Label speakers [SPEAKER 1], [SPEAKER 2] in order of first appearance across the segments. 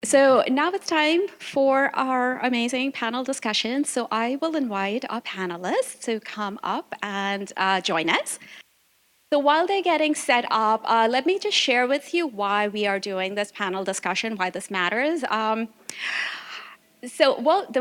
[SPEAKER 1] So now it's time for our amazing panel discussion. So I will invite our panelists to come up and join us. So while they're getting set up, let me just share with you why we are doing this panel discussion, why this matters. The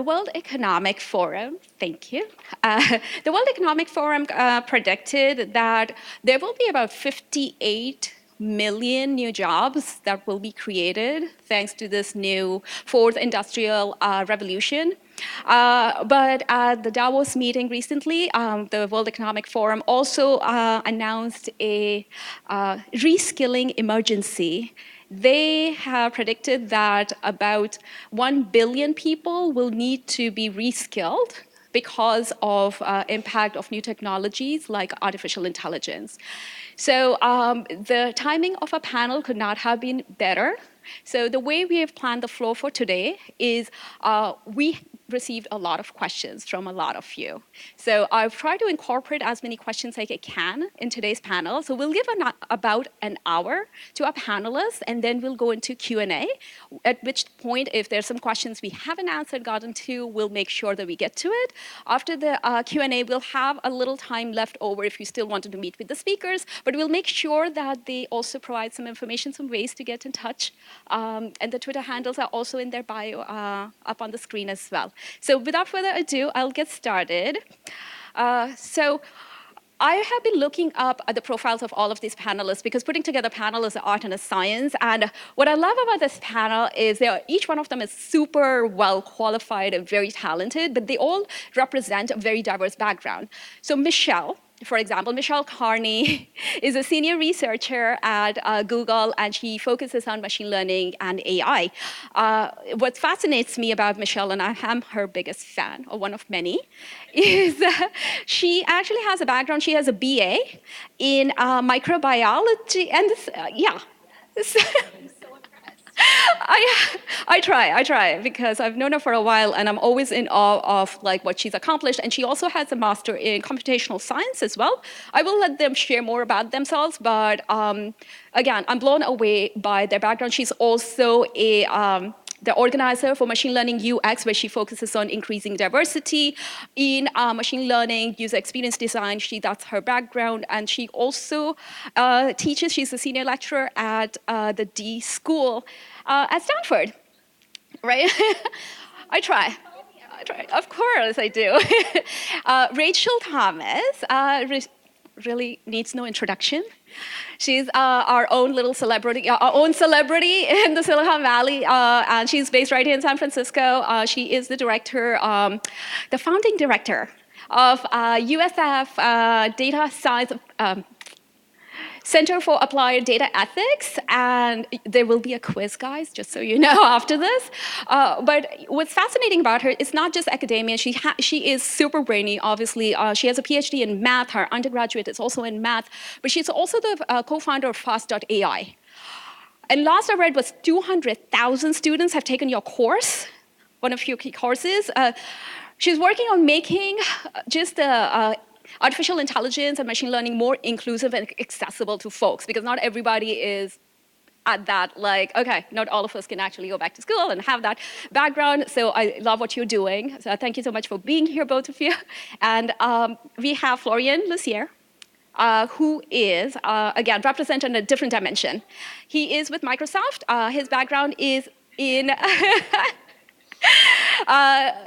[SPEAKER 1] World Economic Forum, thank you. The World Economic Forum predicted that there will be about 58 million new jobs that will be created thanks to this new fourth industrial revolution. But at the Davos meeting recently, the World Economic Forum also announced a reskilling emergency. They have predicted that about 1 billion people will need to be reskilled because of impact of new technologies like artificial intelligence. So the timing of a panel could not have been better. So the way we have planned the flow for today is we received a lot of questions from a lot of you. So I've tried to incorporate as many questions as I can in today's panel. So we'll give about an hour to our panelists, and then we'll go into Q&A, at which point, if there's some questions we haven't gotten to, we'll make sure that we get to it. After the Q&A, we'll have a little time left over if you still wanted to meet with the speakers, but we'll make sure that they also provide some information, some ways to get in touch. And the Twitter handles are also in their bio up on the screen as well. So without further ado, I'll get started. So I have been looking up at the profiles of all of these panelists because putting together a panel is an art and a science. And what I love about this panel is each one of them is super well qualified and very talented, but they all represent a very diverse background. So Michelle, for example, Michelle Carney is a senior researcher at Google, and she focuses on machine learning and AI. What fascinates me about Michelle, and I am her biggest fan, or one of many, is she actually has a background. She has a BA in microbiology, and yeah. I try, because I've known her for a while, and I'm always in awe of like what she's accomplished. And she also has a master in computational science as well. I will let them share more about themselves, but again, I'm blown away by their background. She's also the organizer for machine learning UX, where she focuses on increasing diversity in machine learning, user experience design. That's her background. And she also teaches, she's a senior lecturer at the D School at Stanford, right? I try. Of course I do. Rachel Thomas really needs no introduction. She's our own little celebrity, our own celebrity in the Silicon Valley, and she's based right here in San Francisco. She is the director, the founding director of USF Data Science Center for Applied Data Ethics, and there will be a quiz, guys, just so you know, after this. But what's fascinating about her is not just academia. She is super brainy, obviously. She has a PhD in math. Her undergraduate is also in math. But she's also the co-founder of Fast.ai. And last I read was 200,000 students have taken your course, one of your key courses. She's working on making just the artificial intelligence and machine learning more inclusive and accessible to folks, because not everybody is at that, like, okay, not all of us can actually go back to school and have that background. So I love what you're doing. So thank you so much for being here, both of you. And we have Florian Luisier, who is, again, represented in a different dimension. He is with Microsoft. His background is in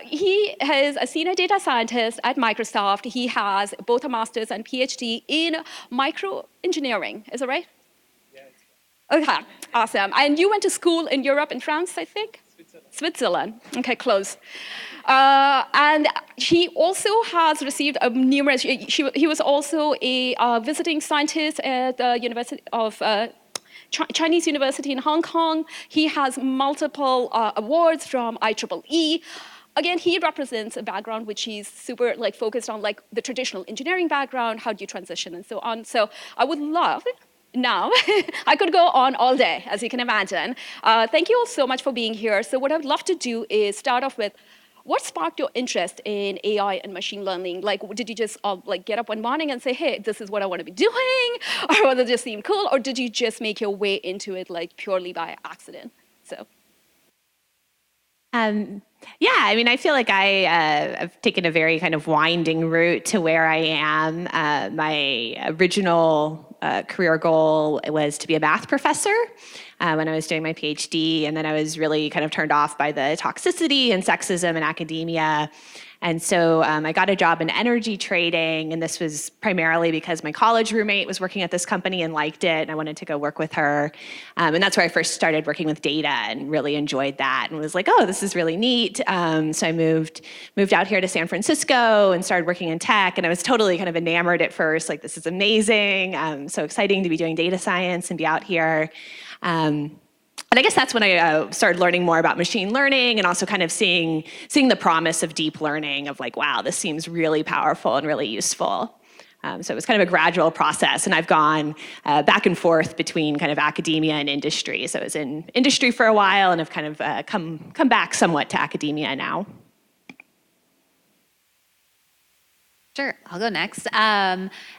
[SPEAKER 1] he is a senior data scientist at Microsoft. He has both a master's and PhD in microengineering. Is that right?
[SPEAKER 2] Yeah.
[SPEAKER 1] Okay, awesome. And you went to school in Europe, in France, I think? Switzerland. Okay, close. And he also has received numerous. He was also a visiting scientist at the University of Chinese University in Hong Kong. He has multiple awards from IEEE. Again, he represents a background which he's super focused on, like the traditional engineering background, how do you transition, and so on. So I would love, now, I could go on all day, as you can imagine. Thank you all so much for being here. So what I would love to do is start off with, what sparked your interest in AI and machine learning? Like, did you just get up one morning and say, hey, this is what I want to be doing? Or did it just seem cool? Or did you just make your way into it purely by accident? So.
[SPEAKER 2] Yeah, I mean, I feel like I've taken a very kind of winding route to where I am. My original career goal was to be a math professor when I was doing my PhD, and then I was really kind of turned off by the toxicity and sexism in academia. And so I got a job in energy trading, and this was primarily because my college roommate was working at this company and liked it, and I wanted to go work with her. And that's where I first started working with data and really enjoyed that and was like, oh, this is really neat. So I moved out here to San Francisco and started working in tech, and I was totally kind of enamored at first, like, this is amazing. So exciting to be doing data science and be out here. And I guess that's when I started learning more about machine learning and also kind of seeing the promise of deep learning of like, wow, this seems really powerful and really useful. So it was kind of a gradual process, and I've gone back and forth between kind of academia and industry. So I was in industry for a while and have kind of come back somewhat to academia now.
[SPEAKER 3] Sure, I'll go next.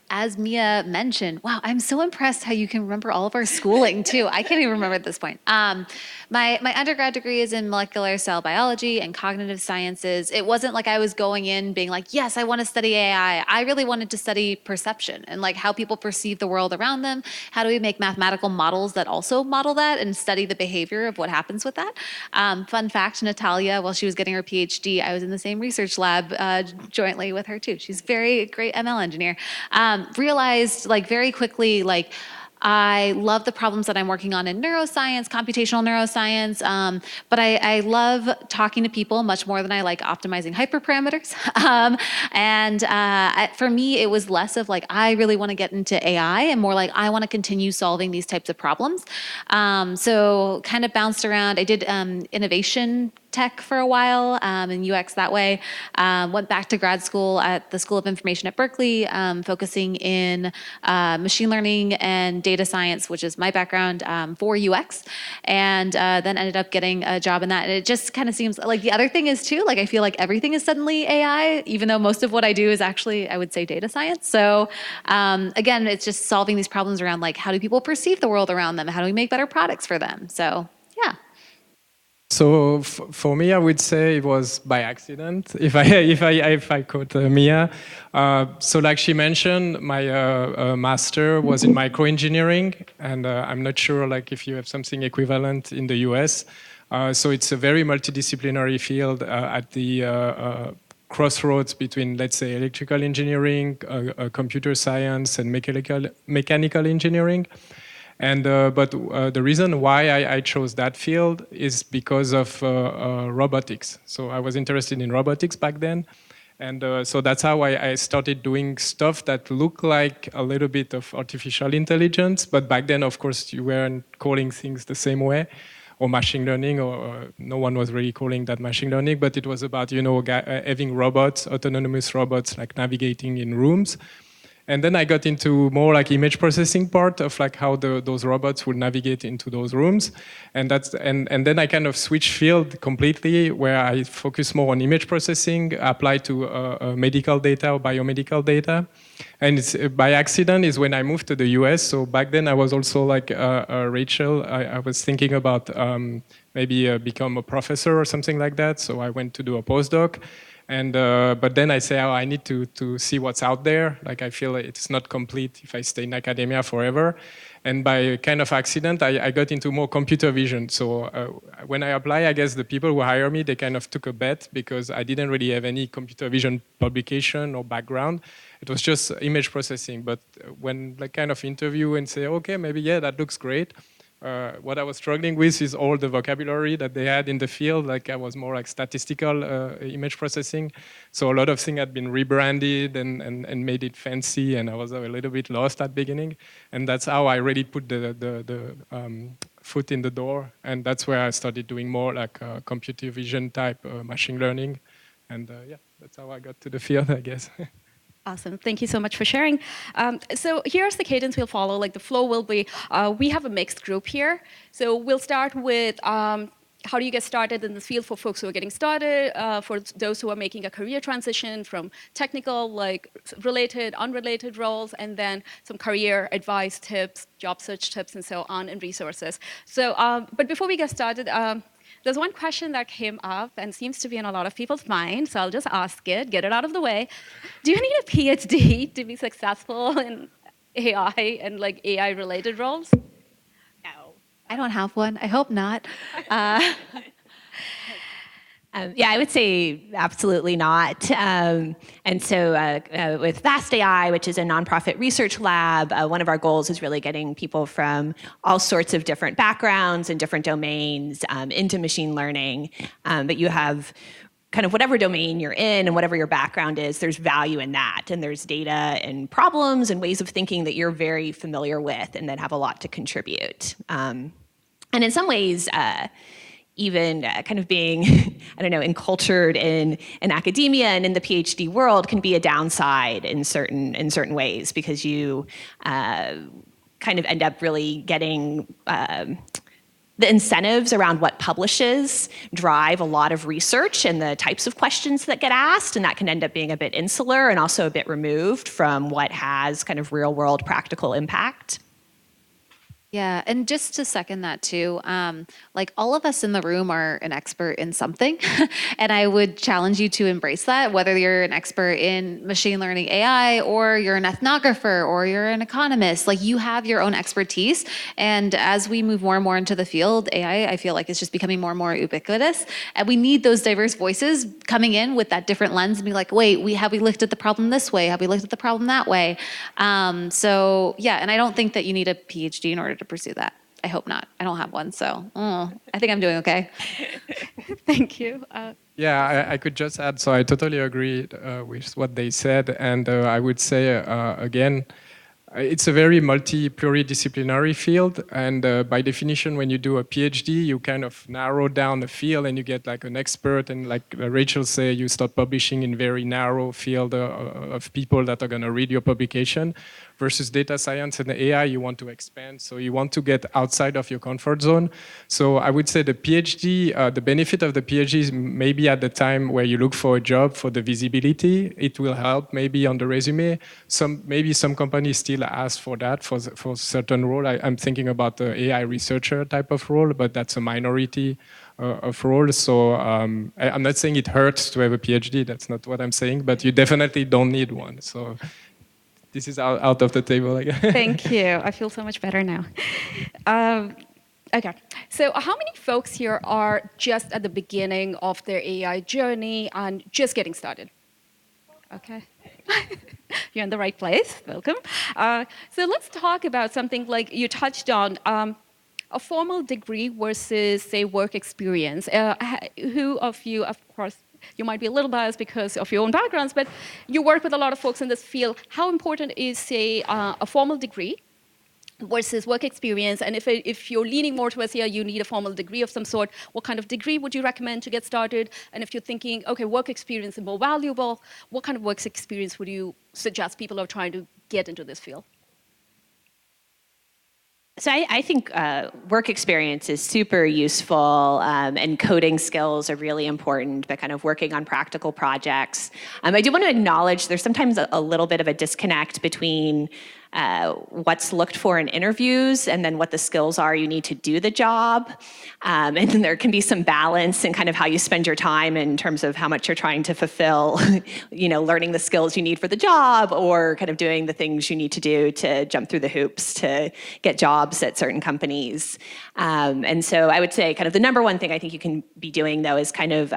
[SPEAKER 3] As Mia mentioned, wow, I'm so impressed how you can remember all of our schooling too. I can't even remember at this point. My undergrad degree is in molecular cell biology and cognitive sciences. It wasn't like I was going in being like, yes, I want to study AI. I really wanted to study perception and like how people perceive the world around them. How do we make mathematical models that also model that and study the behavior of what happens with that? Fun fact, Natalia, while she was getting her PhD, I was in the same research lab jointly with her too. She's a very great ML engineer. Realized like very quickly, like I love the problems that I'm working on in neuroscience, computational neuroscience, but I love talking to people much more than I like optimizing hyperparameters. For me, it was less of like, I really want to get into AI and more like, I want to continue solving these types of problems. So kind of bounced around. I did innovation tech for a while and UX that way. Went back to grad school at the School of Information at Berkeley, focusing in machine learning and data science, which is my background, for UX. And then ended up getting a job in that. And it just kind of seems like the other thing is too, like I feel like everything is suddenly AI, even though most of what I do is actually, I would say, data science. So again, it's just solving these problems around like, how do people perceive the world around them? How do we make better products for them? So yeah.
[SPEAKER 4] So for me, I would say it was by accident. If I quote Mia, so like she mentioned, my master was in microengineering, and I'm not sure like if you have something equivalent in the US. So it's a very multidisciplinary field at the crossroads between, let's say, electrical engineering, computer science, and mechanical engineering. And but the reason why I chose that field is because of robotics. So I was interested in robotics back then, and so that's how I started doing stuff that looked like a little bit of artificial intelligence. But back then, of course, you weren't calling things the same way, or machine learning, or no one was really calling that machine learning. But it was about having robots, autonomous robots, like navigating in rooms. And then I got into more like image processing part of like how those robots would navigate into those rooms. And then I kind of switched field completely, where I focus more on image processing applied to medical data or biomedical data. And it's by accident is when I moved to the US. So back then I was also like Rachel, I was thinking about maybe become a professor or something like that. So I went to do a postdoc. And but then I say, oh, I need to see what's out there. Like I feel it's not complete if I stay in academia forever. And by kind of accident, I got into more computer vision. So when I apply, I guess the people who hire me, they kind of took a bet because I didn't really have any computer vision publication or background. It was just image processing. But when like kind of interview and say, okay, maybe yeah, that looks great. What I was struggling with is all the vocabulary that they had in the field. Like I was more like statistical image processing. So a lot of things had been rebranded and made it fancy, and I was a little bit lost at the beginning. And that's how I really put the foot in the door. And that's where I started doing more like computer vision type machine learning. And yeah, that's how I got to the field, I guess.
[SPEAKER 1] Awesome. Thank you so much for sharing. So here's the cadence we'll follow. Like the flow will be, we have a mixed group here. So we'll start with how do you get started in this field for folks who are getting started, for those who are making a career transition from technical, like related, unrelated roles, and then some career advice tips, job search tips, and so on, and resources. So, but before we get started, there's one question that came up and seems to be in a lot of people's minds, so I'll just ask it, get it out of the way. Do you need a PhD to be successful in AI and like AI-related roles?
[SPEAKER 2] No.
[SPEAKER 3] I don't have one. I hope not.
[SPEAKER 2] Yeah, I would say absolutely not. And so with Fast.ai, which is a nonprofit research lab, one of our goals is really getting people from all sorts of different backgrounds and different domains into machine learning. But you have kind of whatever domain you're in and whatever your background is, there's value in that. And there's data and problems and ways of thinking that you're very familiar with and that have a lot to contribute. And in some ways, even kind of being, I don't know, encultured in academia and in the PhD world can be a downside in certain ways, because you kind of end up really getting the incentives around what publishes drive a lot of research and the types of questions that get asked, and that can end up being a bit insular and also a bit removed from what has kind of real world practical impact.
[SPEAKER 3] Yeah, and just to second that too, like all of us in the room are an expert in something, and I would challenge you to embrace that, whether you're an expert in machine learning AI, or you're an ethnographer, or you're an economist. Like, you have your own expertise, and as we move more and more into the field, AI, I feel like it's just becoming more and more ubiquitous, and we need those diverse voices coming in with that different lens and be like, wait, have we looked at the problem this way? Have we looked at the problem that way? So yeah, and I don't think that you need a PhD in order to pursue that. I hope not. I don't have one, so I think I'm doing okay.
[SPEAKER 1] Thank you.
[SPEAKER 4] Yeah, I could just add, so I totally agree with what they said, and I would say, again, it's a very pluridisciplinary field, and by definition, when you do a PhD, you kind of narrow down the field and you get like an expert, and like Rachel said, you start publishing in very narrow field of people that are going to read your publication. Versus data science and AI, you want to expand, so you want to get outside of your comfort zone. So I would say the PhD, the benefit of the PhD is maybe at the time where you look for a job, for the visibility, it will help maybe on the resume. Maybe some companies still ask for that for certain role. I'm thinking about the AI researcher type of role, but that's a minority of roles. So I'm not saying it hurts to have a PhD, that's not what I'm saying, but you definitely don't need one. So this is out of the table again.
[SPEAKER 1] Thank you. I feel so much better now. Okay. So how many folks here are just at the beginning of their AI journey and just getting started? Okay. You're in the right place. Welcome. So let's talk about something like you touched on, a formal degree versus, say, work experience. Who of you, of course, you might be a little biased because of your own backgrounds, but you work with a lot of folks in this field. How important is, say, a formal degree versus work experience? And if you're leaning more towards here, you need a formal degree of some sort, what kind of degree would you recommend to get started? And if you're thinking, okay, work experience is more valuable, what kind of work experience would you suggest people are trying to get into this field?
[SPEAKER 2] So I think work experience is super useful, and coding skills are really important, but kind of working on practical projects. I do want to acknowledge there's sometimes a little bit of a disconnect between what's looked for in interviews and then what the skills are you need to do the job. And then there can be some balance in kind of how you spend your time in terms of how much you're trying to fulfill, learning the skills you need for the job, or kind of doing the things you need to do to jump through the hoops to get jobs at certain companies. And so I would say kind of the number one thing I think you can be doing, though, is kind of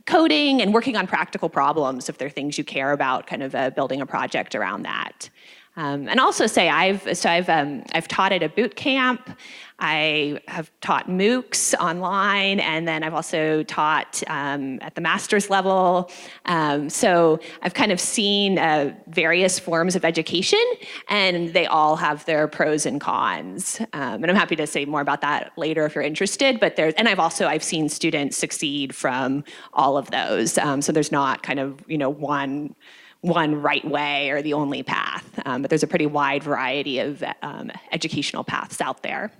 [SPEAKER 2] coding and working on practical problems if there are things you care about, kind of building a project around that. And also say I've taught at a boot camp. I have taught MOOCs online, and then I've also taught at the master's level. So I've kind of seen various forms of education, and they all have their pros and cons. And I'm happy to say more about that later if you're interested. But I've seen students succeed from all of those. So there's not kind of one right way or the only path, but there's a pretty wide variety of educational paths out there.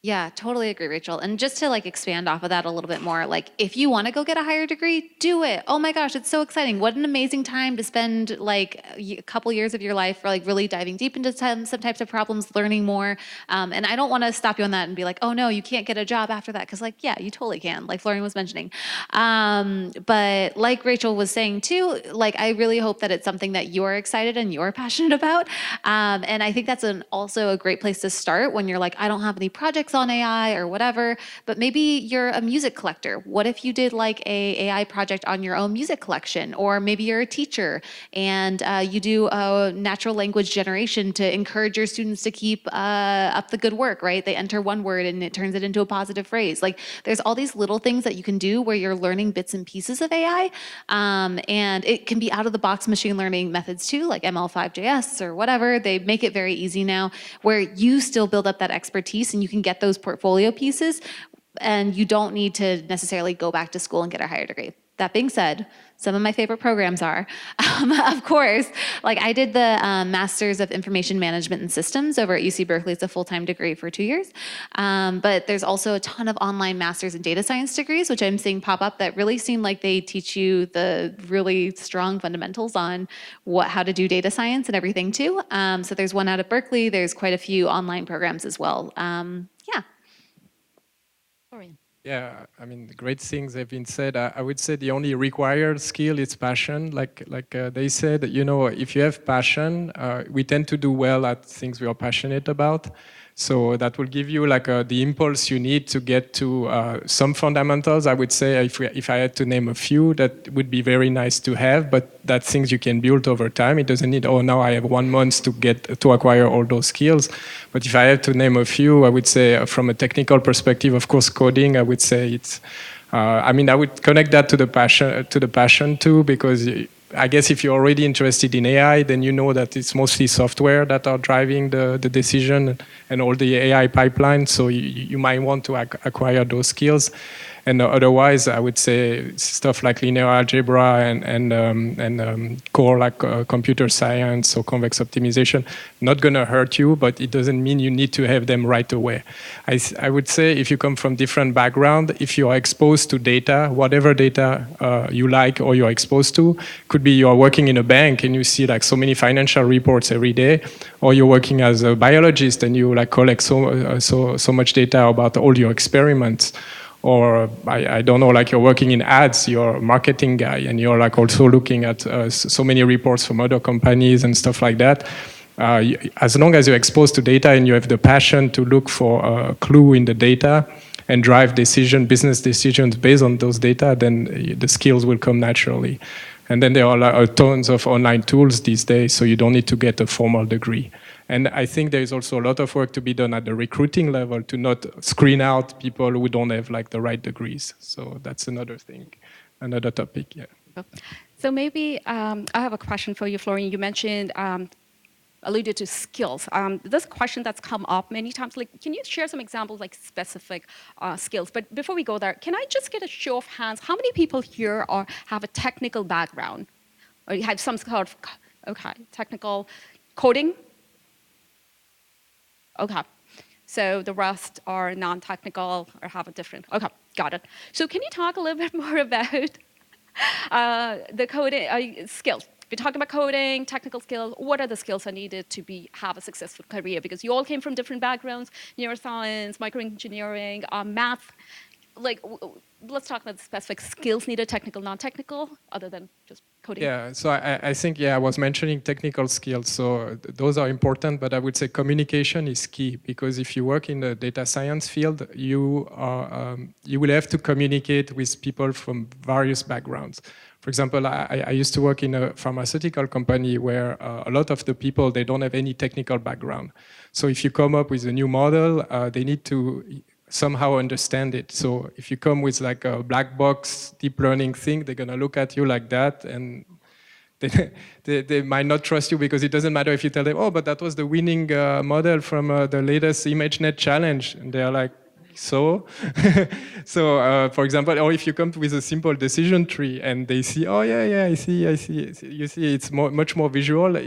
[SPEAKER 3] Yeah, totally agree, Rachel. And just to like expand off of that a little bit more, like if you want to go get a higher degree, do it. Oh my gosh, it's so exciting. What an amazing time to spend like a couple years of your life for like really diving deep into some types of problems, learning more. And I don't want to stop you on that and be like, oh no, you can't get a job after that. Cause like, yeah, you totally can, like Florian was mentioning. But like Rachel was saying too, like I really hope that it's something that you're excited and you're passionate about. And I think that's also a great place to start when you're like, I don't have any projects on AI or whatever, but maybe you're a music collector. What if you did like a AI project on your own music collection? Or maybe you're a teacher and you do a natural language generation to encourage your students to keep up the good work, right? They enter one word and it turns it into a positive phrase. Like there's all these little things that you can do where you're learning bits and pieces of AI. And it can be out of the box machine learning methods too, like ML5JS or whatever. They make it very easy now where you still build up that expertise and you can get those portfolio pieces and you don't need to necessarily go back to school and get a higher degree. That being said, some of my favorite programs are, of course, like I did the Masters of Information Management and Systems over at UC Berkeley. It's a full-time degree for 2 years. But there's also a ton of online Masters in Data Science degrees, which I'm seeing pop up that really seem like they teach you the really strong fundamentals on how to do data science and everything too. So there's one out of Berkeley. There's quite a few online programs as well. Yeah.
[SPEAKER 1] Florian.
[SPEAKER 4] Yeah, I mean, the great things have been said. I would say the only required skill is passion. Like they said, you know, if you have passion, we tend to do well at things we are passionate about. So that will give you like the impulse you need to get to some fundamentals. I would say if I had to name a few, that would be very nice to have, but that's things you can build over time. It doesn't need, oh, now I have 1 month to acquire all those skills. But if I had to name a few, I would say from a technical perspective, of course, coding, I would say it's, I mean, I would connect that to the passion too, because I guess if you're already interested in AI, then you know that it's mostly software that are driving the decision and all the AI pipelines. So you might want to acquire those skills. And otherwise, I would say stuff like linear algebra and core like computer science or convex optimization, not going to hurt you, but it doesn't mean you need to have them right away. I would say if you come from different background, if you are exposed to data, whatever data you like or you're exposed to, could be you're working in a bank and you see like so many financial reports every day, or you're working as a biologist and you like collect so much data about all your experiments. Or I don't know, like you're working in ads, you're a marketing guy, and you're like also looking at so many reports from other companies and stuff like that. As long as you're exposed to data and you have the passion to look for a clue in the data and drive business decisions based on those data, then the skills will come naturally. And then there are tons of online tools these days, so you don't need to get a formal degree. And I think there is also a lot of work to be done at the recruiting level to not screen out people who don't have like the right degrees. So that's another thing, another topic. Yeah.
[SPEAKER 1] So maybe I have a question for you, Florian. You mentioned alluded to skills. This question that's come up many times. Like, can you share some examples, like specific skills? But before we go there, can I just get a show of hands? How many people here have a technical background, or you have some sort of technical coding? Okay, so the rest are non-technical or have a different, okay, got it. So can you talk a little bit more about the coding skills? We talked about coding, technical skills. What are the skills that needed to have a successful career? Because you all came from different backgrounds, neuroscience, microengineering, math. Like, let's talk about the specific skills needed, technical, non-technical, other than just coding.
[SPEAKER 4] Yeah, so I think, I was mentioning technical skills. So those are important, but I would say communication is key, because if you work in the data science field, you will have to communicate with people from various backgrounds. For example, I used to work in a pharmaceutical company where a lot of the people, they don't have any technical background. So if you come up with a new model, they need to somehow understand it. So if you come with like a black box deep learning thing, they're gonna look at you like that, and they might not trust you, because it doesn't matter if you tell them, oh, but that was the winning model from the latest ImageNet challenge, and they're like, so? So, for example, or if you come with a simple decision tree and they see, oh, I see. You see, it's much more visual.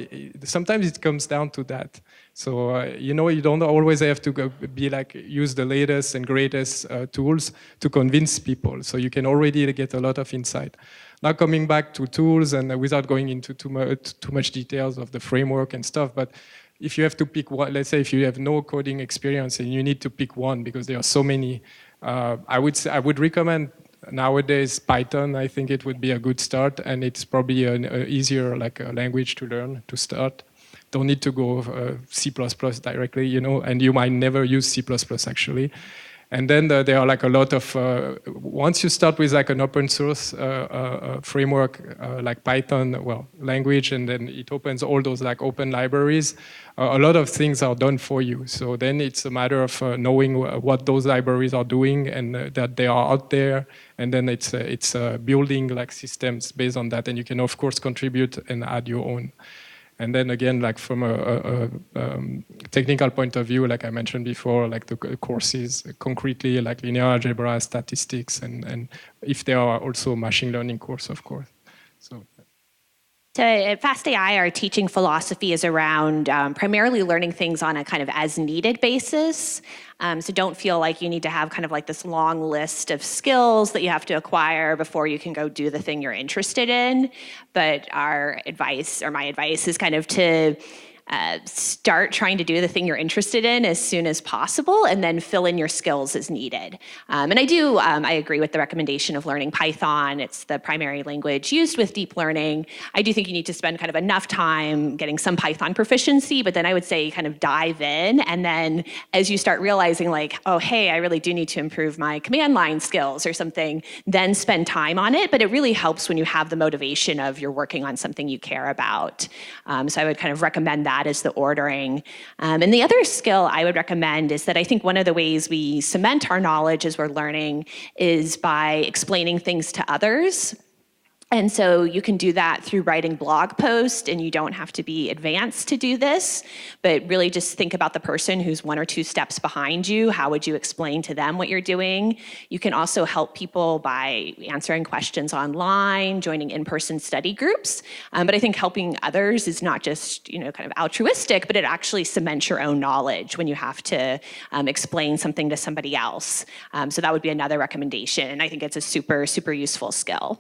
[SPEAKER 4] Sometimes it comes down to that. So, you don't always have to be like, use the latest and greatest tools to convince people. So you can already get a lot of insight. Now coming back to tools, and without going into too much details of the framework and stuff, but if you have to pick one, let's say if you have no coding experience and you need to pick one because there are so many, I would recommend nowadays Python. I think it would be a good start, and it's probably an easier language to learn to start. Don't need to go C++ directly, and you might never use C++ actually. And then there are like a lot of, once you start with like an open source framework like Python, language, and then it opens all those like open libraries, a lot of things are done for you. So then it's a matter of knowing what those libraries are doing and that they are out there. And then it's building like systems based on that. And you can of course contribute and add your own. And then again, like from a technical point of view, like I mentioned before, like the courses concretely, like linear algebra, statistics, and if there are also machine learning course, of course.
[SPEAKER 2] So at Fast.ai, our teaching philosophy is around primarily learning things on a kind of as-needed basis. So don't feel like you need to have kind of like this long list of skills that you have to acquire before you can go do the thing you're interested in. But our advice, or my advice, is kind of to start trying to do the thing you're interested in as soon as possible, and then fill in your skills as needed. And I agree with the recommendation of learning Python. It's the primary language used with deep learning. I do think you need to spend kind of enough time getting some Python proficiency, but then I would say kind of dive in, and then as you start realizing like, oh, hey, I really do need to improve my command line skills or something, then spend time on it. But it really helps when you have the motivation of you're working on something you care about. So I would kind of recommend that as the ordering. And the other skill I would recommend is that I think one of the ways we cement our knowledge as we're learning is by explaining things to others. And so you can do that through writing blog posts, and you don't have to be advanced to do this, but really just think about the person who's 1 or 2 steps behind you. How would you explain to them what you're doing? You can also help people by answering questions online, joining in-person study groups. But I think helping others is not just, kind of altruistic, but it actually cements your own knowledge when you have to explain something to somebody else. So that would be another recommendation. And I think it's a super, super useful skill.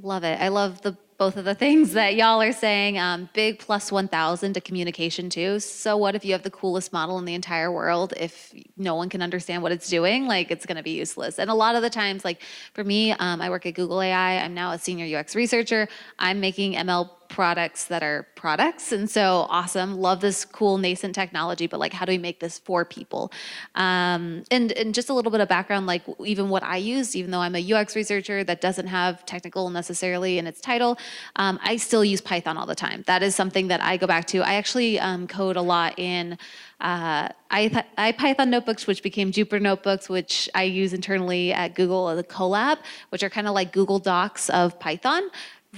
[SPEAKER 3] Love it. I love both of the things that y'all are saying. Big plus 1,000 to communication too. So what if you have the coolest model in the entire world? If no one can understand what it's doing, like it's going to be useless. And a lot of the times, like for me, I work at Google AI. I'm now a senior UX researcher. I'm making ML products that are products. And so awesome. Love this cool nascent technology, but like, how do we make this for people? And just a little bit of background, like even what I use, even though I'm a UX researcher that doesn't have technical necessarily in its title, I still use Python all the time. That is something that I go back to. I actually code a lot in IPython notebooks, which became Jupyter notebooks, which I use internally at Google, the Colab, which are kind of like Google Docs of Python.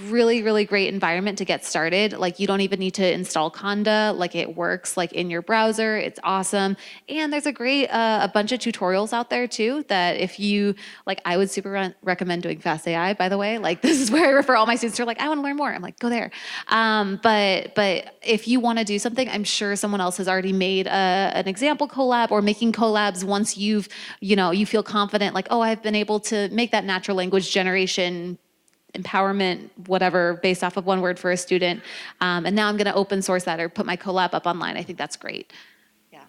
[SPEAKER 3] Really, really great environment to get started. Like you don't even need to install Conda. Like it works like in your browser. It's awesome. And there's a bunch of tutorials out there too that if you, like I would super recommend doing Fast.ai, by the way. Like this is where I refer all my students who are like, I want to learn more. I'm like, go there. But if you want to do something, I'm sure someone else has already made an example collab or making collabs once you feel confident like, oh, I've been able to make that natural language generation empowerment, whatever, based off of one word for a student. And now I'm going to open source that or put my collab up online. I think that's great. Yeah.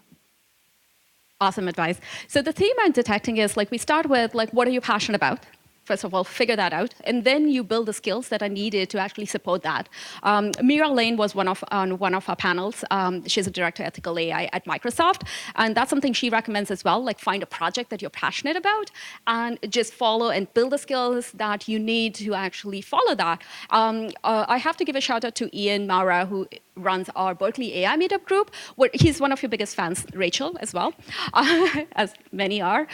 [SPEAKER 1] Awesome advice. So the theme I'm detecting is like we start with like, what are you passionate about? First of all, figure that out, and then you build the skills that are needed to actually support that. Mira Lane was on one of our panels. She's a director of ethical AI at Microsoft, and that's something she recommends as well. Like find a project that you're passionate about, and just follow and build the skills that you need to actually follow that. I have to give a shout out to Ian Mara, who runs our Berkeley AI meetup group. He's one of your biggest fans, Rachel, as well, as many are.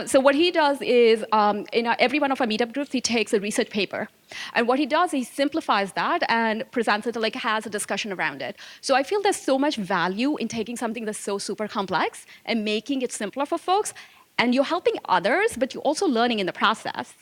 [SPEAKER 1] So what he does is, in every one of our meetup groups, he takes a research paper. And what he does, he simplifies that and presents it, like has a discussion around it. So I feel there's so much value in taking something that's so super complex and making it simpler for folks, and you're helping others, but you're also learning in the process.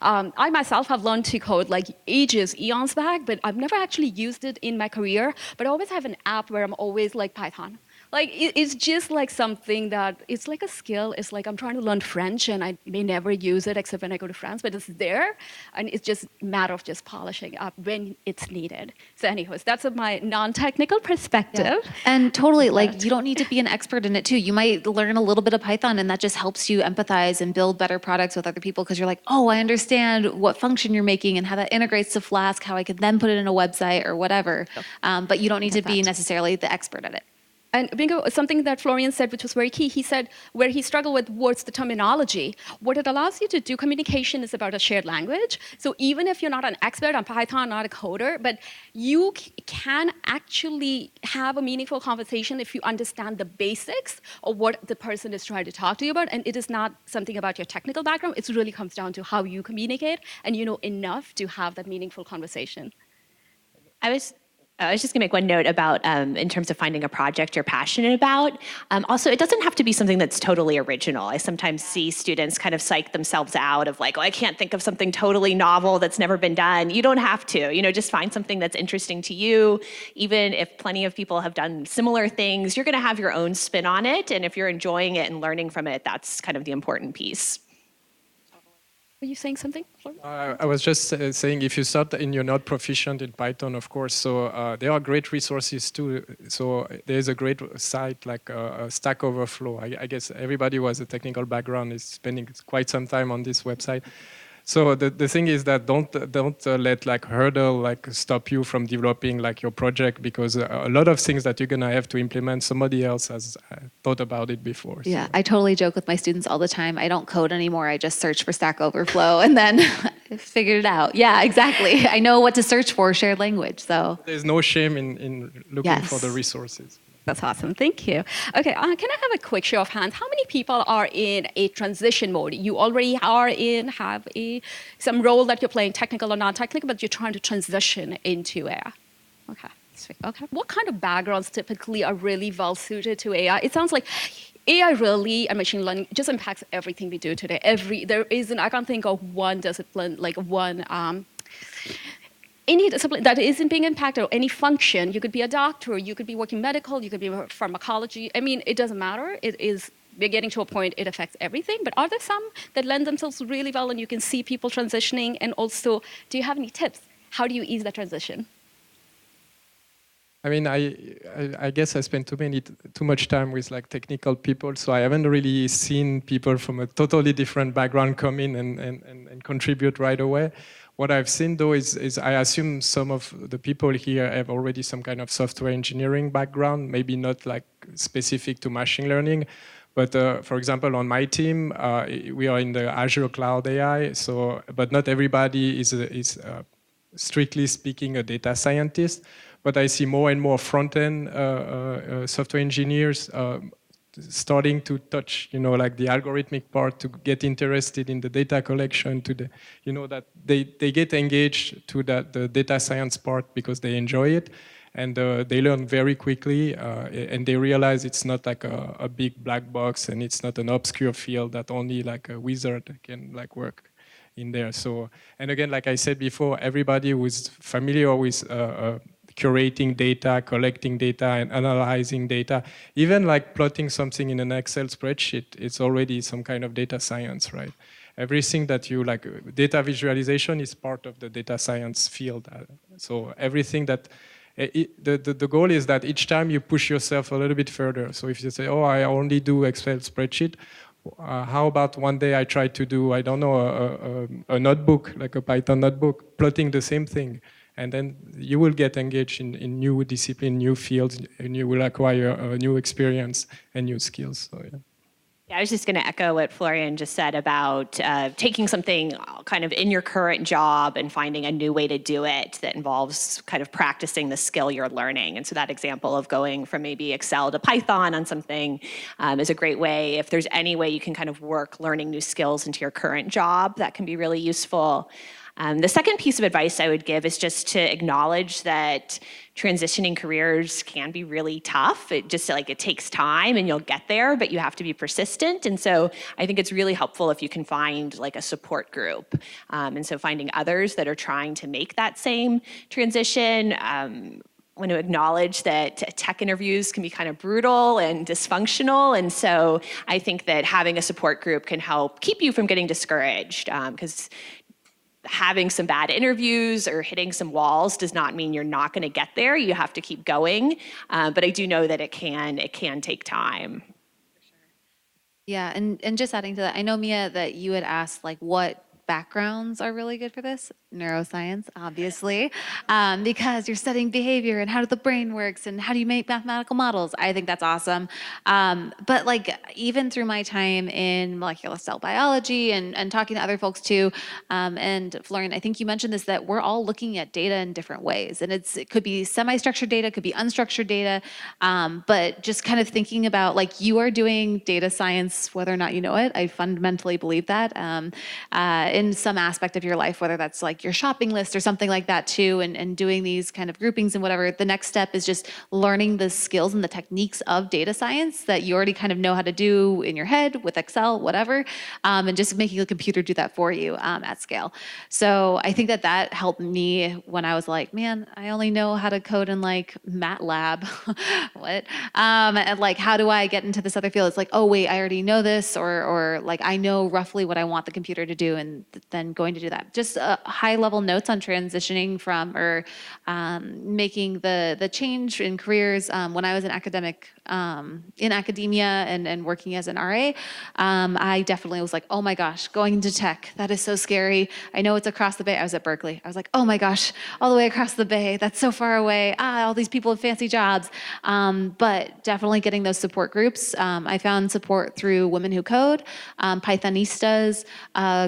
[SPEAKER 1] I myself have learned to code like eons back, but I've never actually used it in my career. But I always have an app where I'm always like Python. Like it's just like something that it's like a skill. It's like I'm trying to learn French and I may never use it except when I go to France, but it's there, and it's just a matter of just polishing up when it's needed. So, anyways, that's my non-technical perspective.
[SPEAKER 3] Yeah. And totally, like you don't need to be an expert in it too. You might learn a little bit of Python, and that just helps you empathize and build better products with other people because you're like, oh, I understand what function you're making and how that integrates to Flask, how I could then put it in a website or whatever. But you don't need to be necessarily the expert at it.
[SPEAKER 1] And bingo, something that Florian said, which was very key, he said where he struggled with was the terminology. What it allows you to do, communication is about a shared language. So even if you're not an expert on Python, not a coder, but you can actually have a meaningful conversation if you understand the basics of what the person is trying to talk to you about. And it is not something about your technical background. It really comes down to how you communicate and you know enough to have that meaningful conversation.
[SPEAKER 2] I was just going to make one note about in terms of finding a project you're passionate about. Also, it doesn't have to be something that's totally original. I sometimes see students kind of psych themselves out of like, oh, I can't think of something totally novel that's never been done. You don't have to. Just find something that's interesting to you. Even if plenty of people have done similar things, you're going to have your own spin on it. And if you're enjoying it and learning from it, that's kind of the important piece.
[SPEAKER 1] Were you saying something, Florian?
[SPEAKER 4] I was just saying, if you start and you're not proficient in Python, of course, so there are great resources too. So there's a great site like Stack Overflow. I guess everybody who has a technical background is spending quite some time on this website. So the thing is that don't let like hurdle like stop you from developing like your project, because a lot of things that you're gonna have to implement, somebody else has thought about it before.
[SPEAKER 3] Yeah,
[SPEAKER 4] so.
[SPEAKER 3] I totally joke with my students all the time. I don't code anymore. I just search for Stack Overflow and then figured it out. Yeah, exactly. I know what to search for, shared language. So
[SPEAKER 4] There's no shame in looking for the resources.
[SPEAKER 1] That's awesome. Thank you. Okay, can I have a quick show of hands? How many people are in a transition mode? You already have some role that you're playing, technical or non-technical, but you're trying to transition into AI. Okay. Okay. What kind of backgrounds typically are really well suited to AI? It sounds like AI really and machine learning just impacts everything we do today. I can't think of one discipline, like one. Any discipline that isn't being impacted or any function. You could be a doctor, you could be working medical, you could be pharmacology. I mean, it doesn't matter. We're getting to a point it affects everything. But are there some that lend themselves really well and you can see people transitioning? And also, do you have any tips? How do you ease that transition?
[SPEAKER 4] I mean, I guess I spent too much time with like technical people, so I haven't really seen people from a totally different background come in and contribute right away. What I've seen though is I assume some of the people here have already some kind of software engineering background, maybe not like specific to machine learning, but for example, on my team, we are in the Azure Cloud AI, but not everybody is strictly speaking a data scientist. But I see more and more front-end software engineers starting to touch, like the algorithmic part, to get interested in the data collection, that they get engaged to the data science part because they enjoy it, and they learn very quickly, and they realize it's not like a big black box, and it's not an obscure field that only like a wizard can like work in there. So, and again, like I said before, everybody who's familiar with curating data, collecting data, and analyzing data, even like plotting something in an Excel spreadsheet, it's already some kind of data science, right? Everything that you like, data visualization is part of the data science field. So everything that, the goal is that each time you push yourself a little bit further. So if you say, oh, I only do Excel spreadsheet, how about one day I try to do, I don't know, a notebook, like a Python notebook, plotting the same thing. And then you will get engaged in new discipline, new fields, and you will acquire a new experience and new skills. So, yeah.
[SPEAKER 2] Yeah, I was just going to echo what Florian just said about taking something kind of in your current job and finding a new way to do it that involves kind of practicing the skill you're learning. And so that example of going from maybe Excel to Python on something is a great way. If there's any way you can kind of work learning new skills into your current job, that can be really useful. The second piece of advice I would give is just to acknowledge that transitioning careers can be really tough. It takes time and you'll get there, but you have to be persistent. And so I think it's really helpful if you can find like a support group. And so finding others that are trying to make that same transition. Want to acknowledge that tech interviews can be kind of brutal and dysfunctional. And so I think that having a support group can help keep you from getting discouraged, because having some bad interviews or hitting some walls does not mean you're not going to get there. You have to keep going. But I do know that it can take time.
[SPEAKER 3] Yeah, and just adding to that, I know, Mia, that you had asked like what backgrounds are really good for this. Neuroscience, obviously, because you're studying behavior and how the brain works and how do you make mathematical models. I think that's awesome. But like even through my time in molecular cell biology and talking to other folks too, and Florian, I think you mentioned this, that we're all looking at data in different ways. And it could be semi-structured data, could be unstructured data, but just kind of thinking about like you are doing data science, whether or not you know it. I fundamentally believe that in some aspect of your life, whether that's like your shopping list or something like that too, and doing these kind of groupings and whatever. The next step is just learning the skills and the techniques of data science that you already kind of know how to do in your head with Excel, whatever, and just making a computer do that for you at scale. So I think that helped me when I was like, man, I only know how to code in like MATLAB. What? And like, how do I get into this other field? It's like, oh wait, I already know this, or like I know roughly what I want the computer to do, and then going to do that. Just high level notes on transitioning from or making the change in careers. When I was in academia and working as an RA, I definitely was like, oh my gosh, going into tech, that is so scary. I know it's across the bay. I was at Berkeley. I was like, oh my gosh, all the way across the bay. That's so far away. All these people with fancy jobs. But definitely getting those support groups. I found support through Women Who Code, Pythonistas,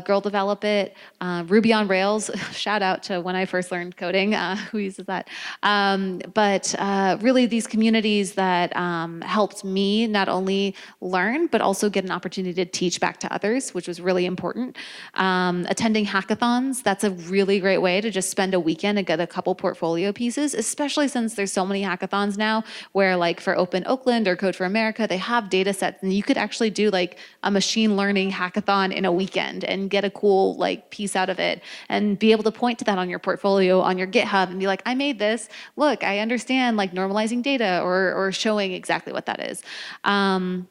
[SPEAKER 3] Girl Develop It, Ruby on Rails. Shout out to when I first learned coding. Who uses that? But really these communities that helped me not only learn, but also get an opportunity to teach back to others, which was really important. Attending hackathons, that's a really great way to just spend a weekend and get a couple portfolio pieces, especially since there's so many hackathons now where like for Open Oakland or Code for America, they have data sets and you could actually do like a machine learning hackathon in a weekend and get a cool like piece out of it and be able to point to that on your portfolio, on your GitHub and be like, I made this, look, I understand like normalizing data or showing exactly what that is. And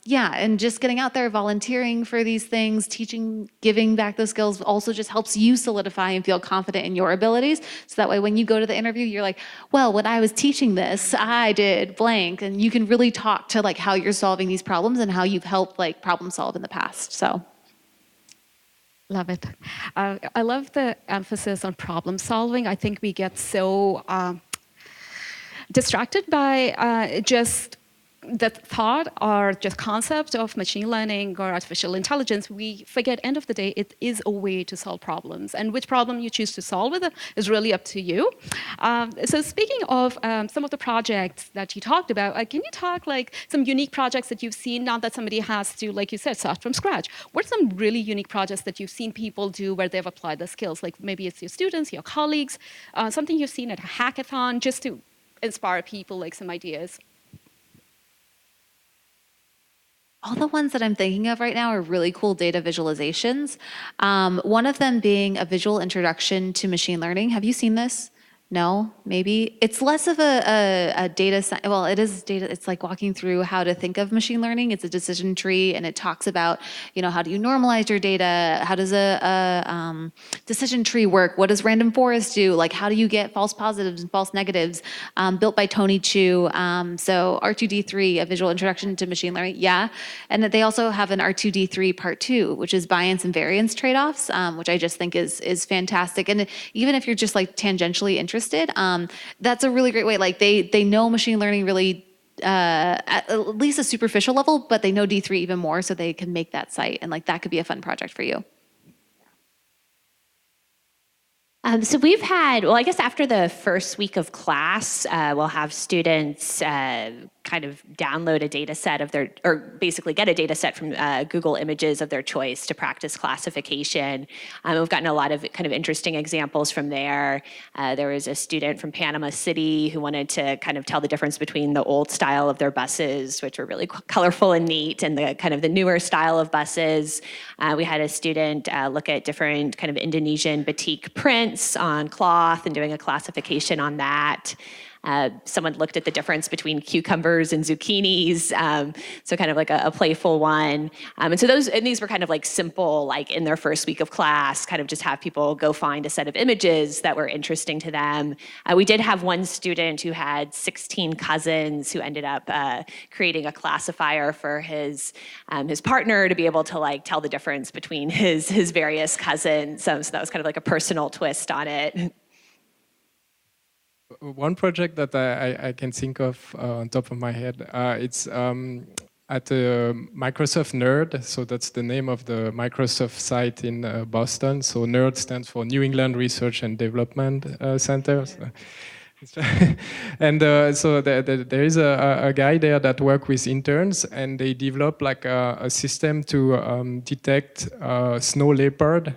[SPEAKER 3] just getting out there, volunteering for these things, teaching, giving back those skills also just helps you solidify and feel confident in your abilities. So that way when you go to the interview, you're like, well, when I was teaching this, I did blank. And you can really talk to like how you're solving these problems and how you've helped like problem solve in the past. So.
[SPEAKER 1] Love it. I love the emphasis on problem solving. I think we get so distracted by just the thought or just concept of machine learning or artificial intelligence. We forget, end of the day, it is a way to solve problems. And which problem you choose to solve with it is really up to you. So speaking of some of the projects that you talked about, can you talk like some unique projects that you've seen now that somebody has to, like you said, start from scratch? What are some really unique projects that you've seen people do where they've applied the skills? Like maybe it's your students, your colleagues, something you've seen at a hackathon just to inspire people, like some ideas.
[SPEAKER 3] All the ones that I'm thinking of right now are really cool data visualizations. One of them being a visual introduction to machine learning. Have you seen this? No, maybe. It's less of a data, well, it is data, it's like walking through how to think of machine learning. It's a decision tree and it talks about, how do you normalize your data? How does a decision tree work? What does random forest do? Like how do you get false positives and false negatives? Built by Tony Chu. So R2D3, a visual introduction to machine learning, yeah. And that they also have an R2D3 part 2, which is variance and variance trade-offs, which I just think is fantastic. And even if you're just like tangentially interested, that's a really great way. Like they know machine learning really at least a superficial level, but they know D3 even more, so they can make that site, and like that could be a fun project for you.
[SPEAKER 2] So we've had, well, I guess after the first week of class, we'll have students kind of download a data set of their, or basically get a data set from Google Images of their choice to practice classification. We've gotten a lot of kind of interesting examples from there. There was a student from Panama City who wanted to kind of tell the difference between the old style of their buses, which were really colorful and neat, and the kind of the newer style of buses. We had a student look at different kind of Indonesian batik prints on cloth and doing a classification on that. Someone looked at the difference between cucumbers and zucchinis, so kind of like a playful one. And so these were kind of like simple, like in their first week of class, kind of just have people go find a set of images that were interesting to them. We did have one student who had 16 cousins who ended up creating a classifier for his partner to be able to like tell the difference between his various cousins. So that was kind of like a personal twist on it.
[SPEAKER 4] One project that I can think of on top of my head, it's at Microsoft NERD, so that's the name of the Microsoft site in Boston. So NERD stands for New England Research and Development Center. So and so there is a guy there that works with interns, and they developed like a system to detect snow leopard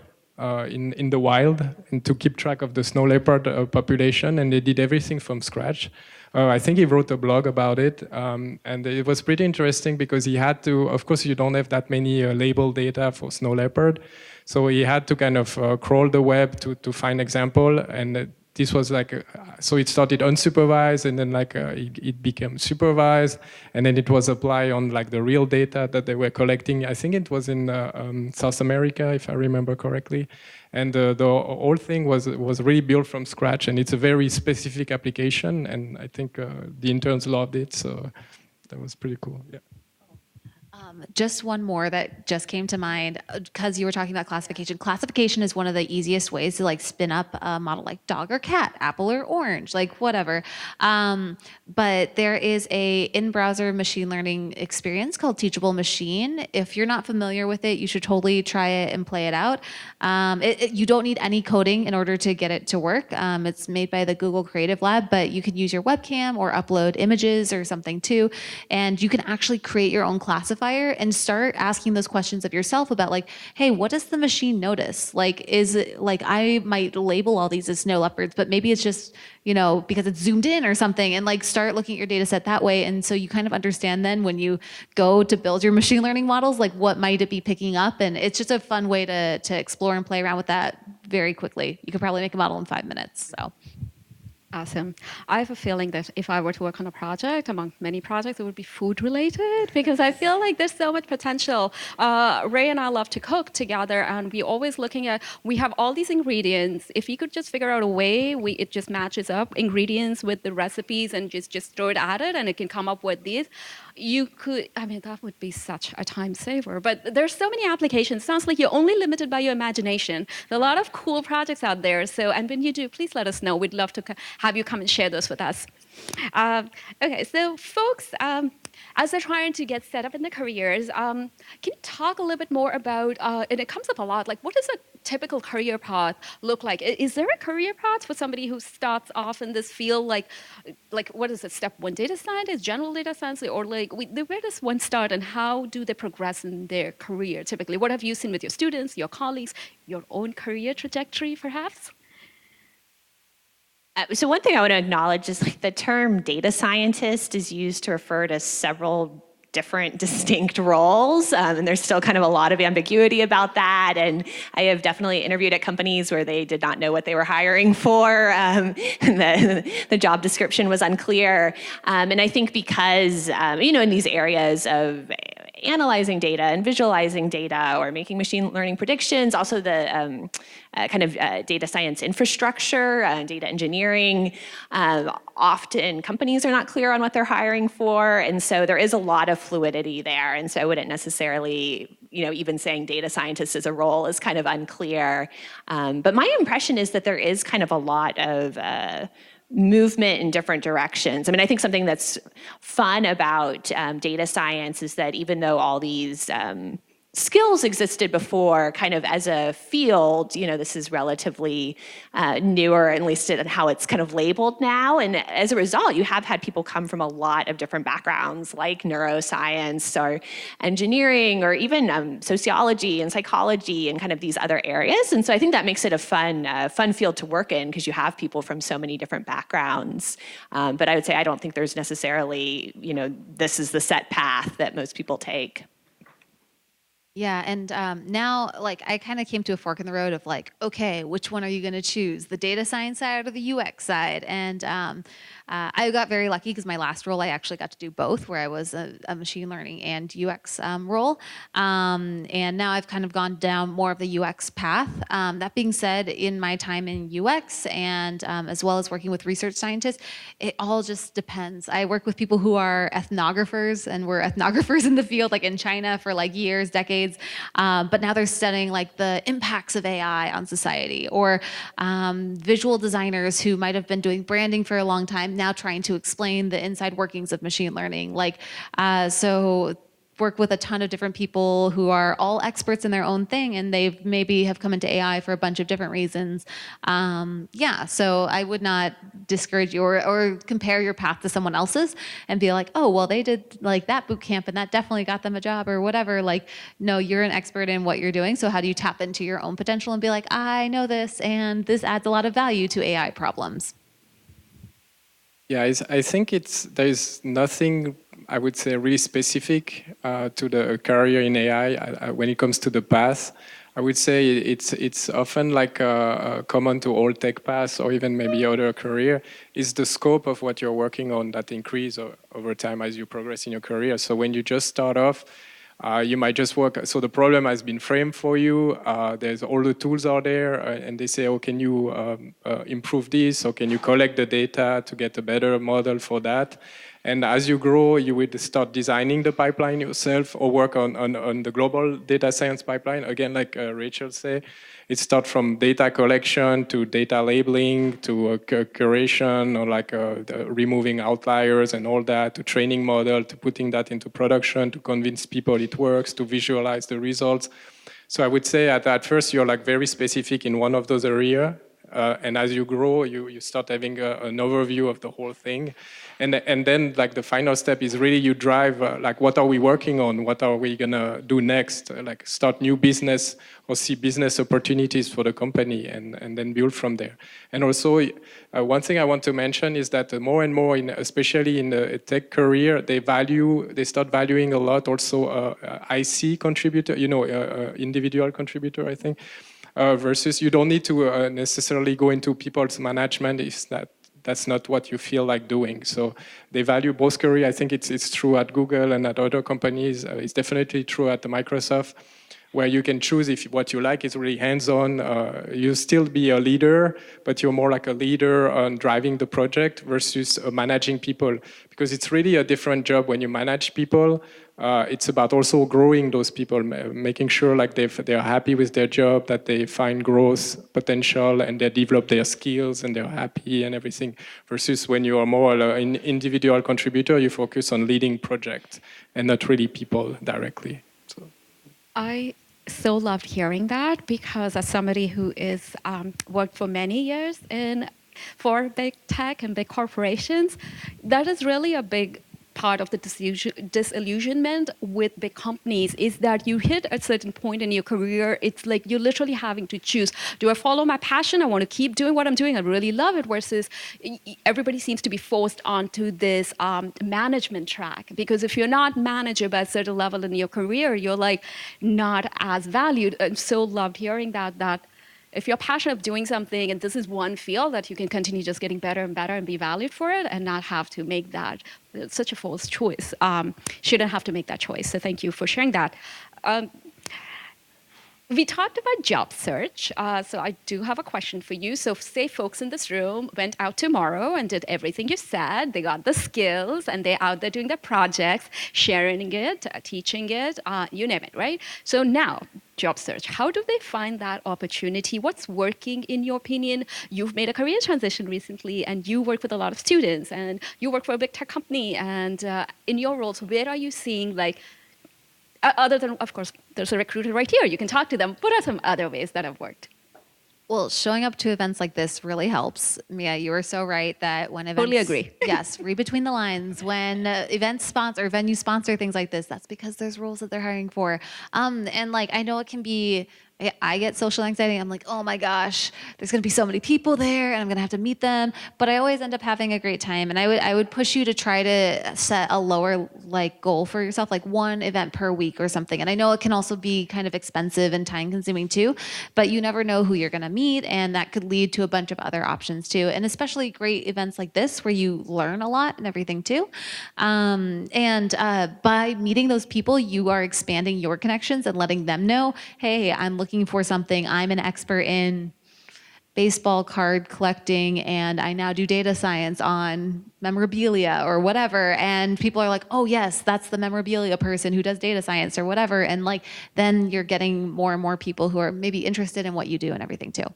[SPEAKER 4] in the wild, and to keep track of the snow leopard population, and they did everything from scratch. I think he wrote a blog about it, and it was pretty interesting because he had to, of course you don't have that many label data for snow leopard, so he had to kind of crawl the web to find example, and this was like, so it started unsupervised, and then like it became supervised, and then it was applied on like the real data that they were collecting. I think it was in South America, if I remember correctly. And the whole thing was really built from scratch, and it's a very specific application, and I think the interns loved it, so that was pretty cool. Yeah.
[SPEAKER 3] Just one more that just came to mind because you were talking about classification. Classification is one of the easiest ways to like spin up a model like dog or cat, apple or orange, like whatever. But there is a in-browser machine learning experience called Teachable Machine. If you're not familiar with it, you should totally try it and play it out. You don't need any coding in order to get it to work. It's made by the Google Creative Lab, but you can use your webcam or upload images or something too, and you can actually create your own classifier and start asking those questions of yourself about like, hey, what does the machine notice? Like, is it like I might label all these as snow leopards, but maybe it's just, you know, because it's zoomed in or something, and like start looking at your data set that way. And so you kind of understand then when you go to build your machine learning models, like what might it be picking up? And it's just a fun way to explore and play around with that very quickly. You could probably make a model in 5 minutes, so.
[SPEAKER 1] Awesome. I have a feeling that if I were to work on a project, among many projects, it would be food related, because I feel like there's so much potential. Ray and I love to cook together, and we're always looking at, we have all these ingredients. If you could just figure out a way, it just matches up ingredients with the recipes and just throw it at it, and it can come up with these. You could, I mean, that would be such a time saver. But there's so many applications. Sounds like you're only limited by your imagination. There are a lot of cool projects out there. So, and when you do, please let us know. We'd love to have you come and share those with us. Okay, so folks, as they're trying to get set up in their careers, can you talk a little bit more about, and it comes up a lot, like what does a typical career path look like? Is there a career path for somebody who starts off in this field, like what is it, step one, data scientist, general data science, or like, where does one start and how do they progress in their career typically? What have you seen with your students, your colleagues, your own career trajectory perhaps?
[SPEAKER 2] So one thing I want to acknowledge is like the term data scientist is used to refer to several different distinct roles, and there's still kind of a lot of ambiguity about that. And I have definitely interviewed at companies where they did not know what they were hiring for, and the job description was unclear. And I think because, in these areas of analyzing data and visualizing data or making machine learning predictions, also the data science infrastructure, data engineering. Often companies are not clear on what they're hiring for, and so there is a lot of fluidity there. And so I wouldn't necessarily, even saying data scientist as a role is kind of unclear. But my impression is that there is kind of a lot of movement in different directions. I mean, I think something that's fun about data science is that even though all these skills existed before kind of as a field. This is relatively newer, at least in how it's kind of labeled now. And as a result, you have had people come from a lot of different backgrounds, like neuroscience or engineering or even sociology and psychology and kind of these other areas. And so I think that makes it a fun field to work in, because you have people from so many different backgrounds. But I would say I don't think there's necessarily, this is the set path that most people take.
[SPEAKER 3] Yeah, and now, I kind of came to a fork in the road of okay, which one are you going to choose, the data science side or the UX side? And I got very lucky because my last role, I actually got to do both, where I was a machine learning and UX role. And now I've kind of gone down more of the UX path. That being said, in my time in UX and as well as working with research scientists, it all just depends. I work with people who are ethnographers, and were ethnographers in the field, in China for years, decades. But now they're studying the impacts of AI on society, or visual designers who might have been doing branding for a long time, now trying to explain the inside workings of machine learning. So work with a ton of different people who are all experts in their own thing, and they maybe have come into AI for a bunch of different reasons. So I would not discourage you or compare your path to someone else's and be like, oh, well, they did that boot camp and that definitely got them a job or whatever. No, you're an expert in what you're doing. So how do you tap into your own potential and be like, I know this, and this adds a lot of value to AI problems?
[SPEAKER 4] Yeah, I think there's nothing, I would say, really specific to the career in AI when it comes to the path. I would say it's often common to all tech paths, or even maybe other career, is the scope of what you're working on that increase over time as you progress in your career. So when you just start off, you might just work. So the problem has been framed for you. There's all the tools are there, and they say, oh, can you improve this, or can you collect the data to get a better model for that? And as you grow, you will start designing the pipeline yourself, or work on the global data science pipeline. Again, like Rachel said, it starts from data collection to data labeling to curation, or removing outliers and all that, to training model, to putting that into production, to convince people it works, to visualize the results. So I would say at first you're very specific in one of those areas. And as you grow, you start having an overview of the whole thing. And then the final step is really you drive, what are we working on? What are we gonna do next? Start new business or see business opportunities for the company, and then build from there. And also, one thing I want to mention is that more and more, especially in the tech career, they start valuing a lot also IC contributor, individual contributor, I think. Versus you don't need to necessarily go into people's management if that's not what you feel like doing. So they value both career. I think it's true at Google and at other companies. It's definitely true at Microsoft, where you can choose if what you like is really hands-on. You still be a leader, but you're more like a leader on driving the project versus managing people. Because it's really a different job when you manage people. It's about also growing those people, making sure they're happy with their job, that they find growth potential, and they develop their skills, and they're happy and everything. Versus when you are more an individual contributor, you focus on leading projects and not really people directly. So.
[SPEAKER 1] I so loved hearing that, because as somebody who is worked for many years for big tech and big corporations, that is really a big part of the disillusionment with big companies, is that you hit a certain point in your career, it's you're literally having to choose. Do I follow my passion? I want to keep doing what I'm doing. I really love it. Versus everybody seems to be forced onto this management track. Because if you're not manager by a certain level in your career, you're not as valued. And so loved hearing that if you're passionate of doing something and this is one field, that you can continue just getting better and better and be valued for it, and not have to make that such a false choice. Shouldn't have to make that choice. So thank you for sharing that. We talked about job search, so I do have a question for you. So say folks in this room went out tomorrow and did everything you said, they got the skills, and they're out there doing their projects, sharing it, teaching it, you name it, right? So now, job search, how do they find that opportunity? What's working in your opinion? You've made a career transition recently, and you work with a lot of students, and you work for a big tech company, and in your roles, where are you seeing other than, of course, there's a recruiter right here. You can talk to them. What are some other ways that have worked?
[SPEAKER 3] Well, showing up to events like this really helps. Mia, you were so right that when events...
[SPEAKER 1] Totally agree.
[SPEAKER 3] Yes, read between the lines. When events sponsor, venues sponsor things like this, that's because there's roles that they're hiring for. And like, I know it can be... I get social anxiety. I'm like, oh my gosh, there's going to be so many people there and I'm going to have to meet them. But I always end up having a great time. And I would push you to try to set a lower like goal for yourself, like one event per week or something. And I know it can also be kind of expensive and time consuming too, but you never know who you're going to meet. And that could lead to a bunch of other options too. And especially great events like this where you learn a lot and everything too. By meeting those people, you are expanding your connections and letting them know, hey, I'm looking for something. I'm an expert in baseball card collecting and I now do data science on memorabilia or whatever. And people are like, oh yes, that's the memorabilia person who does data science or whatever. And like, then you're getting more and more people who are maybe interested in what you do and everything too.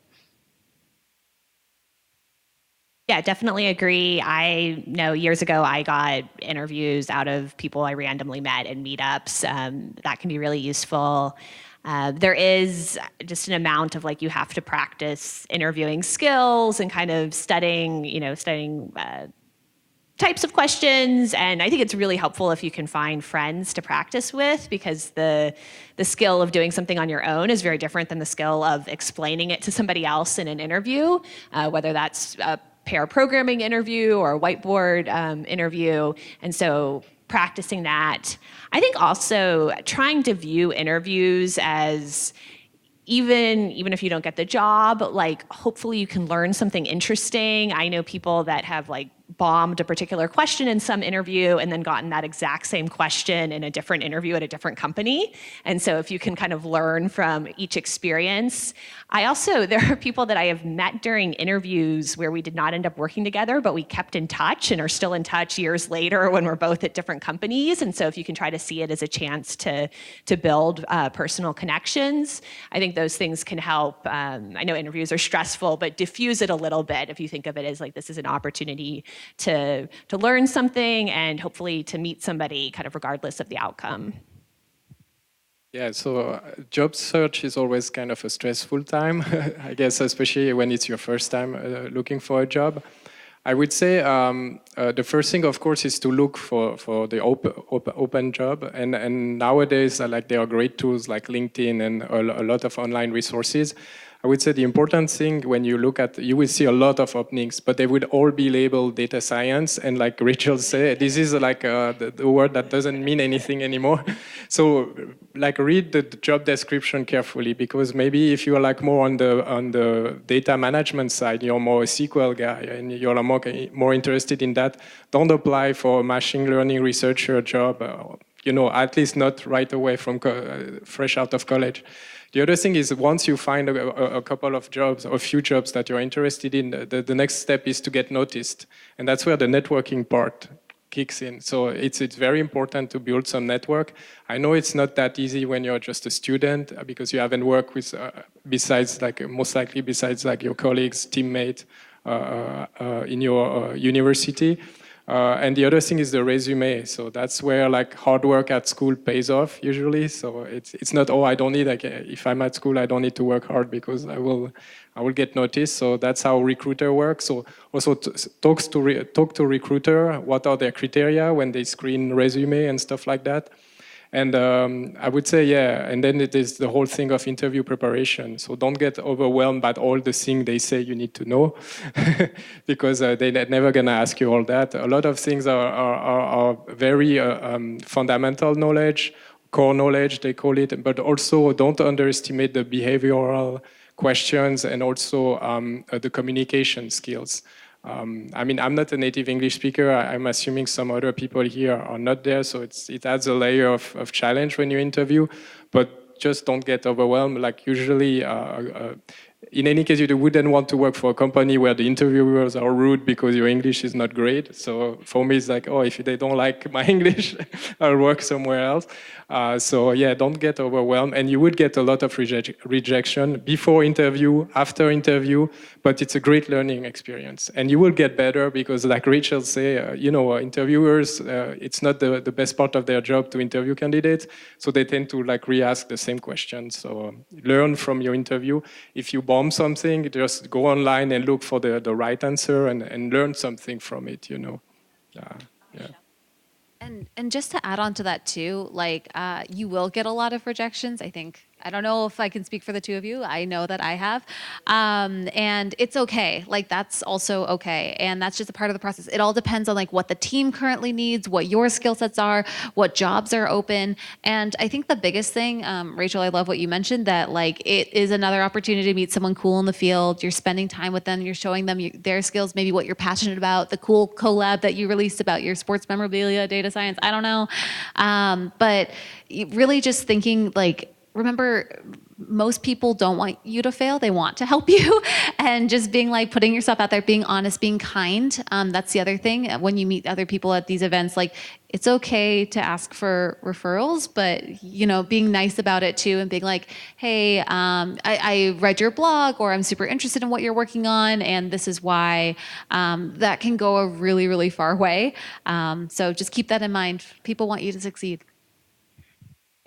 [SPEAKER 2] Yeah, definitely agree. I know years ago I got interviews out of people I randomly met in meetups. That can be really useful. There is just an amount of like you have to practice interviewing skills and kind of studying types of questions. And I think it's really helpful if you can find friends to practice with, because the skill of doing something on your own is very different than the skill of explaining it to somebody else in an interview, whether that's a pair programming interview or a whiteboard interview. And so practicing that. I think also trying to view interviews as even if you don't get the job, like hopefully you can learn something interesting. I know people that have like bombed a particular question in some interview and then gotten that exact same question in a different interview at a different company. And so if you can kind of learn from each experience. There are people that I have met during interviews where we did not end up working together, but we kept in touch and are still in touch years later when we're both at different companies. And so if you can try to see it as a chance to build personal connections, I think those things can help. I know interviews are stressful, but diffuse it a little bit if you think of it as like this is an opportunity to learn something and hopefully to meet somebody kind of regardless of the outcome.
[SPEAKER 4] Yeah, so job search is always kind of a stressful time, I guess, especially when it's your first time looking for a job. I would say the first thing, of course, is to look for the open job. And nowadays, like there are great tools like LinkedIn and a lot of online resources. I would say the important thing when you look at, you will see a lot of openings, but they would all be labeled data science. And like Rachel said, this is like the word that doesn't mean anything anymore. So like read the job description carefully, because maybe if you are like more on the data management side, you're more a SQL guy and you're more interested in that, don't apply for a machine learning researcher job, at least not right away from fresh out of college. The other thing is once you find a couple of jobs or a few jobs that you're interested in, the next step is to get noticed. And that's where the networking part kicks in. So it's very important to build some network. I know it's not that easy when you're just a student because you haven't worked with, besides your colleagues, teammates in your university. And the other thing is the resume. So that's where like hard work at school pays off usually. So it's not, I don't need, like if I'm at school, I don't need to work hard because I will get noticed. So that's how recruiter works. So also talk to recruiter. What are their criteria when they screen resume and stuff like that? And I would say, yeah, and then it is the whole thing of interview preparation. So don't get overwhelmed by all the things they say you need to know, because they're never going to ask you all that. A lot of things are very fundamental knowledge, core knowledge, they call it, but also don't underestimate the behavioral questions and also the communication skills. I'm not a native English speaker. I'm assuming some other people here are not there, so it adds a layer of challenge when you interview, but just don't get overwhelmed. Like usually, in any case, you wouldn't want to work for a company where the interviewers are rude because your English is not great. So for me, it's like, oh, if they don't like my English, I'll work somewhere else. So yeah, don't get overwhelmed. And you would get a lot of rejection before interview, after interview, but it's a great learning experience. And you will get better because, like Rachel say, interviewers, it's not the best part of their job to interview candidates. So they tend to like re-ask the same questions. So learn from your interview. If you bomb something, just go online and look for the right answer and learn something from it, Yeah.
[SPEAKER 3] And just to add on to that too, like you will get a lot of rejections. I don't know if I can speak for the two of you. I know that I have. And it's okay. Like that's also okay. And that's just a part of the process. It all depends on like what the team currently needs, what your skill sets are, what jobs are open. And I think the biggest thing, Rachel, I love what you mentioned, that like it is another opportunity to meet someone cool in the field. You're spending time with them. You're showing them their skills, maybe what you're passionate about, the cool collab that you released about your sports memorabilia, data science. I don't know. But really just thinking like, remember, most people don't want you to fail. They want to help you. And just being like, putting yourself out there, being honest, being kind. That's the other thing. When you meet other people at these events, like it's okay to ask for referrals, but being nice about it too, and being like, hey, I read your blog, or I'm super interested in what you're working on, and this is why. That can go a really, really far way. So just keep that in mind. People want you to succeed.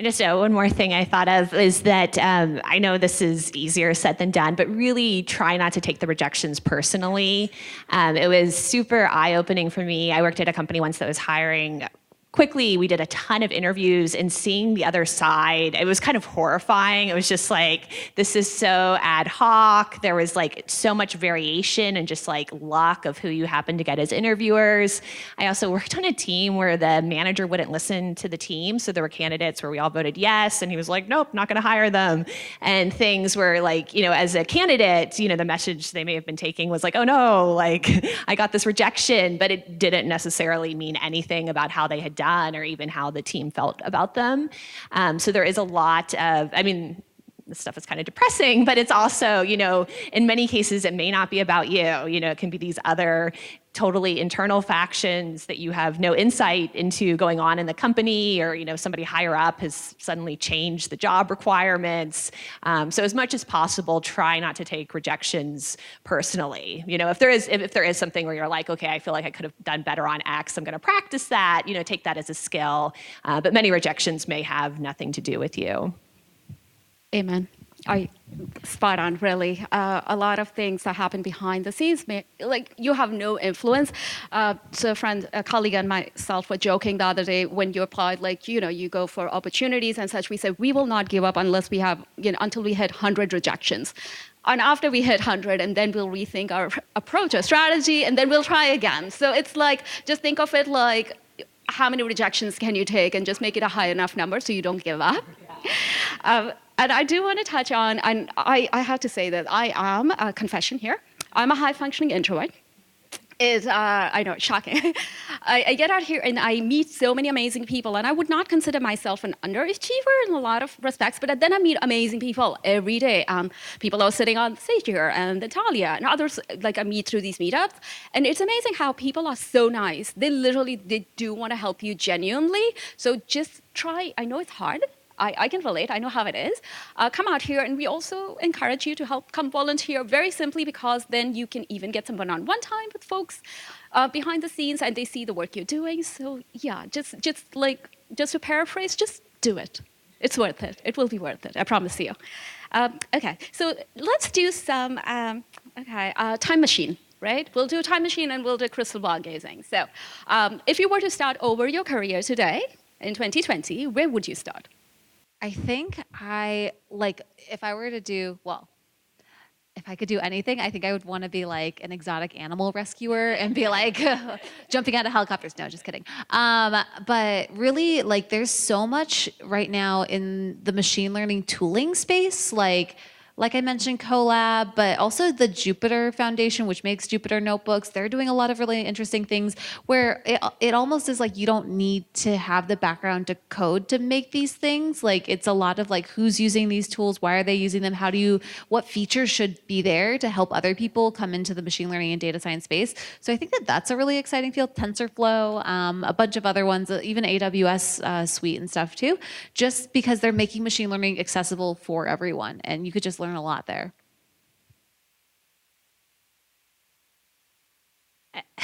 [SPEAKER 2] Just one more thing I thought of is that I know this is easier said than done, but really try not to take the rejections personally. It was super eye-opening for me. I worked at a company once that was hiring quickly. We did a ton of interviews, and seeing the other side, it was kind of horrifying. It was just like, this is so ad hoc. There was like so much variation and just like luck of who you happen to get as interviewers. I also worked on a team where the manager wouldn't listen to the team. So there were candidates where we all voted yes, and he was like, nope, not going to hire them. And things were like, as a candidate, the message they may have been taking was like, oh no, like I got this rejection, but it didn't necessarily mean anything about how they had done or even how the team felt about them. So there is a lot of, this stuff is kind of depressing, but it's also, in many cases, it may not be about you. It can be these other totally internal factions that you have no insight into going on in the company, or, somebody higher up has suddenly changed the job requirements. So as much as possible, try not to take rejections personally. If there is something where you're like, okay, I feel like I could have done better on X, I'm going to practice that, take that as a skill. But many rejections may have nothing to do with you.
[SPEAKER 1] Amen. Spot on, really. A lot of things that happen behind the scenes, you have no influence. So a colleague and myself were joking the other day when you applied, you go for opportunities and such. We said, we will not give up unless we have, until we hit 100 rejections. And after we hit 100, and then we'll rethink our approach, our strategy, and then we'll try again. So it's like, just think of it like, how many rejections can you take, and just make it a high enough number so you don't give up. And I do want to touch on, and I have to say that I am, a confession here, I'm a high-functioning introvert. I know, it's shocking. I get out here and I meet so many amazing people, and I would not consider myself an underachiever in a lot of respects, but then I meet amazing people every day. People are sitting on stage here, and Natalia, and others, I meet through these meetups. And it's amazing how people are so nice. They do want to help you genuinely. So just try, I know it's hard. I can relate. I know how it is. Come out here, and we also encourage you to come volunteer very simply, because then you can even get some one-on-one time with folks behind the scenes, and they see the work you're doing. So yeah, just to paraphrase, just do it. It's worth it. It will be worth it. I promise you. Okay, so let's do some time machine. Right? We'll do a time machine, and we'll do crystal ball gazing. So if you were to start over your career today in 2020, where would you start?
[SPEAKER 3] I think if I could do anything, I think I would want to be like an exotic animal rescuer and be like jumping out of helicopters. No, just kidding. But really, there's so much right now in the machine learning tooling space. like I mentioned, Colab, but also the Jupyter Foundation, which makes Jupyter notebooks. They're doing a lot of really interesting things where it almost is like you don't need to have the background to code to make these things. Like it's a lot of like who's using these tools, why are they using them, what features should be there to help other people come into the machine learning and data science space. So I think that that's a really exciting field. TensorFlow, a bunch of other ones, even AWS suite and stuff too, just because they're making machine learning accessible for everyone. And you could just learn a lot there.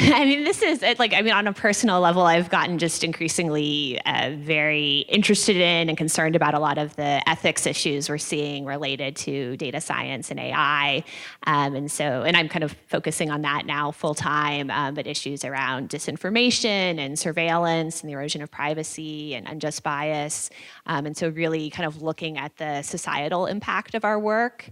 [SPEAKER 2] I mean, this is like, I mean, on a personal level, I've gotten just increasingly very interested in and concerned about a lot of the ethics issues we're seeing related to data science and AI. And I'm kind of focusing on that now full time, but issues around disinformation and surveillance and the erosion of privacy and unjust bias. And so really kind of looking at the societal impact of our work.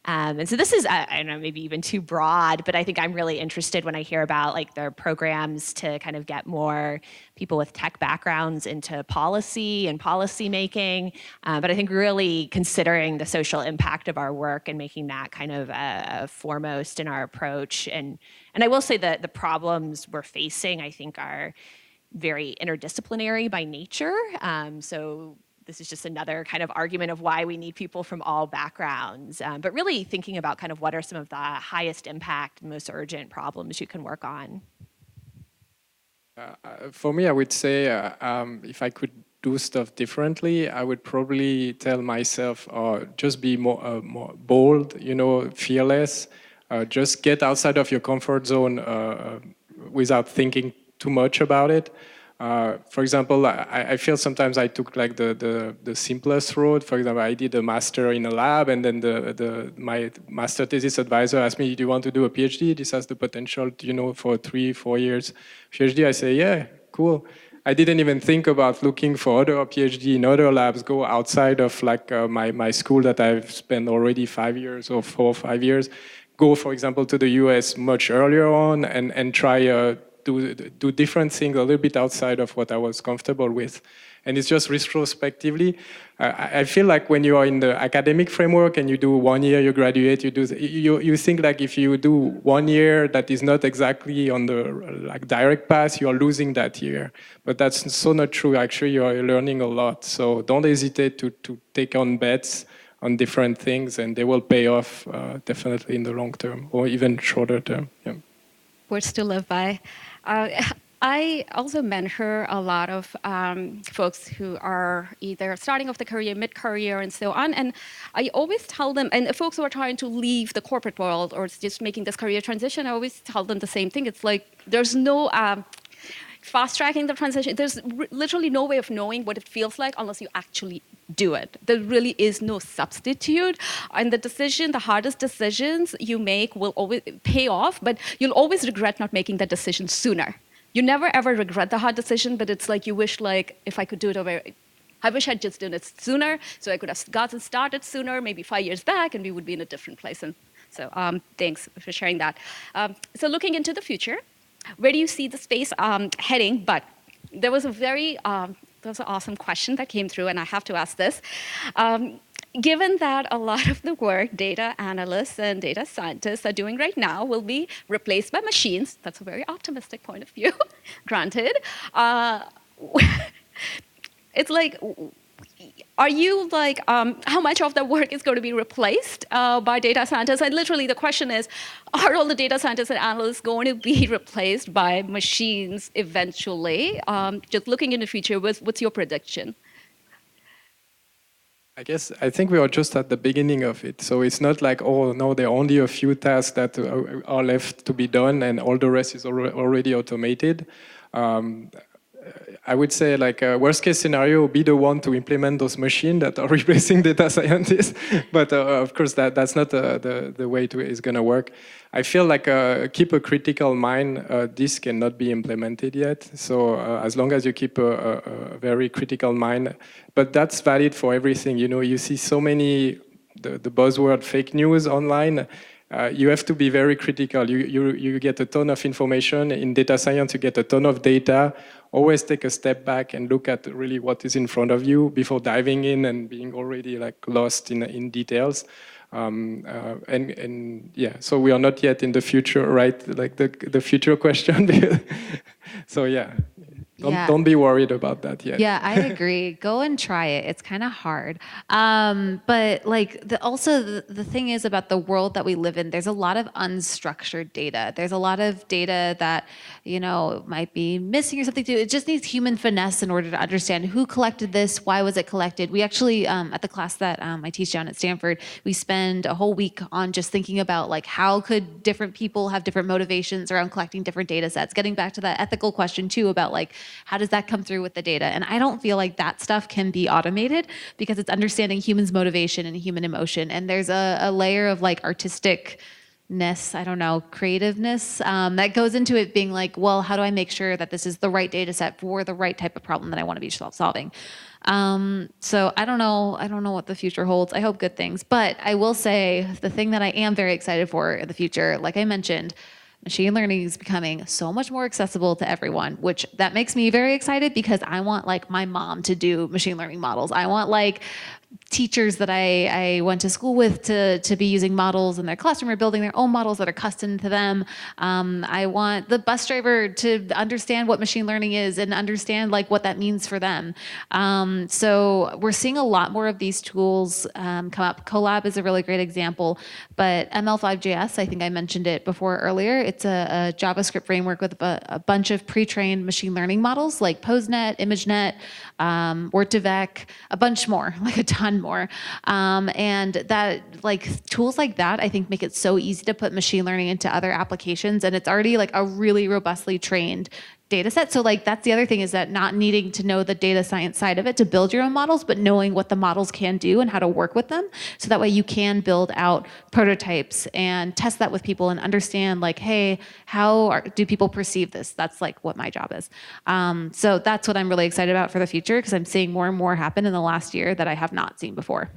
[SPEAKER 2] And so this is, I don't know, maybe even too broad, but I think I'm really interested when I hear about like their programs to kind of get more people with tech backgrounds into policy and policy making. But I think really considering the social impact of our work and making that kind of foremost in our approach. And I will say that the problems we're facing, I think, are very interdisciplinary by nature. So this is just another kind of argument of why we need people from all backgrounds, but really thinking about kind of what are some of the highest impact, most urgent problems you can work on.
[SPEAKER 4] For me, I would say if I could do stuff differently, I would probably tell myself, just be more bold, fearless. Just get outside of your comfort zone without thinking too much about it. For example, I feel sometimes I took like the simplest road. For example, I did a master in a lab, and then my master thesis advisor asked me, "Do you want to do a PhD? This has the potential, for 3-4 years PhD." I say, "Yeah, cool." I didn't even think about looking for other PhD in other labs. Go outside of like my school that I've spent already 5 years or 4 or 5 years. Go, for example, to the US much earlier on and try. Do different things a little bit outside of what I was comfortable with. And it's just retrospectively. I feel like when you are in the academic framework and you do 1 year, you graduate, you think like if you do 1 year that is not exactly on the like direct path, you are losing that year. But that's so not true. Actually, you are learning a lot. So don't hesitate to take on bets on different things, and they will pay off definitely in the long term or even shorter term. Yeah.
[SPEAKER 1] Words to live by. I also mentor a lot of folks who are either starting off the career, mid-career, and so on. And I always tell them, and folks who are trying to leave the corporate world or just making this career transition, I always tell them the same thing. It's like there's no fast-tracking the transition. There's literally no way of knowing what it feels like unless you actually do it. There really is no substitute. And the hardest decisions you make will always pay off, but you'll always regret not making that decision sooner. You never ever regret the hard decision, but it's like you wish like, if I could do it over, I wish I'd just done it sooner, so I could have gotten started sooner, maybe 5 years back, and we would be in a different place. And so thanks for sharing that. So looking into the future, where do you see the space heading? But there was an awesome question that came through, and I have to ask this. Given that a lot of the work data analysts and data scientists are doing right now will be replaced by machines, that's a very optimistic point of view, granted. It's like, are you like, how much of the work is going to be replaced by data scientists? And literally the question is, are all the data scientists and analysts going to be replaced by machines eventually? Just looking in the future, what's your prediction?
[SPEAKER 4] I think we are just at the beginning of it. So it's not like, oh, no, there are only a few tasks that are left to be done and all the rest is already automated. I would say, like, worst case scenario, be the one to implement those machines that are replacing data scientists. But of course, that's not the way it's going to work. I feel like keep a critical mind. This cannot be implemented yet. So as long as you keep a very critical mind, but that's valid for everything. You see so many the buzzword fake news online. You have to be very critical. You get a ton of information. In data science, you get a ton of data. Always take a step back and look at really what is in front of you before diving in and being already like lost in details. And yeah, so we are not yet in the future, right? Like the future question. So yeah, don't be worried about that yet.
[SPEAKER 3] Yeah, I agree. Go and try it. It's kind of hard. But like the thing is about the world that we live in, there's a lot of unstructured data. There's a lot of data that, might be missing or something. It just needs human finesse in order to understand who collected this, why was it collected. We actually, at the class that I teach down at Stanford, we spend a whole week on just thinking about like how could different people have different motivations around collecting different data sets. Getting back to that ethical question too about like, how does that come through with the data? And I don't feel like that stuff can be automated because it's understanding humans' motivation and human emotion. And there's a layer of like artisticness, I don't know, creativeness that goes into it being like, well, how do I make sure that this is the right data set for the right type of problem that I want to be solving? So I don't know what the future holds. I hope good things. But I will say the thing that I am very excited for in the future, like I mentioned, machine learning is becoming so much more accessible to everyone, which that makes me very excited because I want like my mom to do machine learning models. I want like teachers that I went to school with to be using models in their classroom or building their own models that are custom to them. I want the bus driver to understand what machine learning is and understand like what that means for them. So we're seeing a lot more of these tools come up. Colab is a really great example, but ML5JS, I think I mentioned it before earlier. It's a JavaScript framework with a bunch of pre-trained machine learning models like PoseNet, ImageNet, Word2Vec, a bunch more, like a ton more. And that, like tools like that, I think make it so easy to put machine learning into other applications. And it's already like a really robustly trained data set. So like that's the other thing is that not needing to know the data science side of it to build your own models, but knowing what the models can do and how to work with them. So that way you can build out prototypes and test that with people and understand like, hey, do people perceive this? That's like what my job is. So that's what I'm really excited about for the future because I'm seeing more and more happen in the last year that I have not seen before.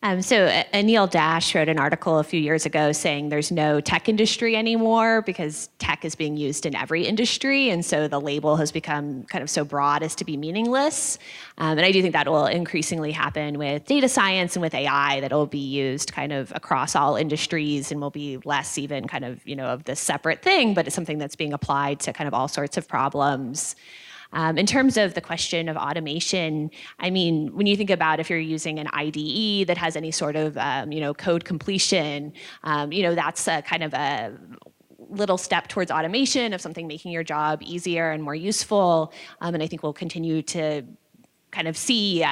[SPEAKER 2] So Anil Dash wrote an article a few years ago saying there's no tech industry anymore because tech is being used in every industry, and so the label has become kind of so broad as to be meaningless. And I do think that will increasingly happen with data science and with AI, that it will be used kind of across all industries and will be less even kind of, of this separate thing, but it's something that's being applied to kind of all sorts of problems. In terms of the question of automation, I mean, when you think about if you're using an IDE that has any sort of, code completion, that's a kind of a little step towards automation of something making your job easier and more useful. And I think we'll continue to kind of see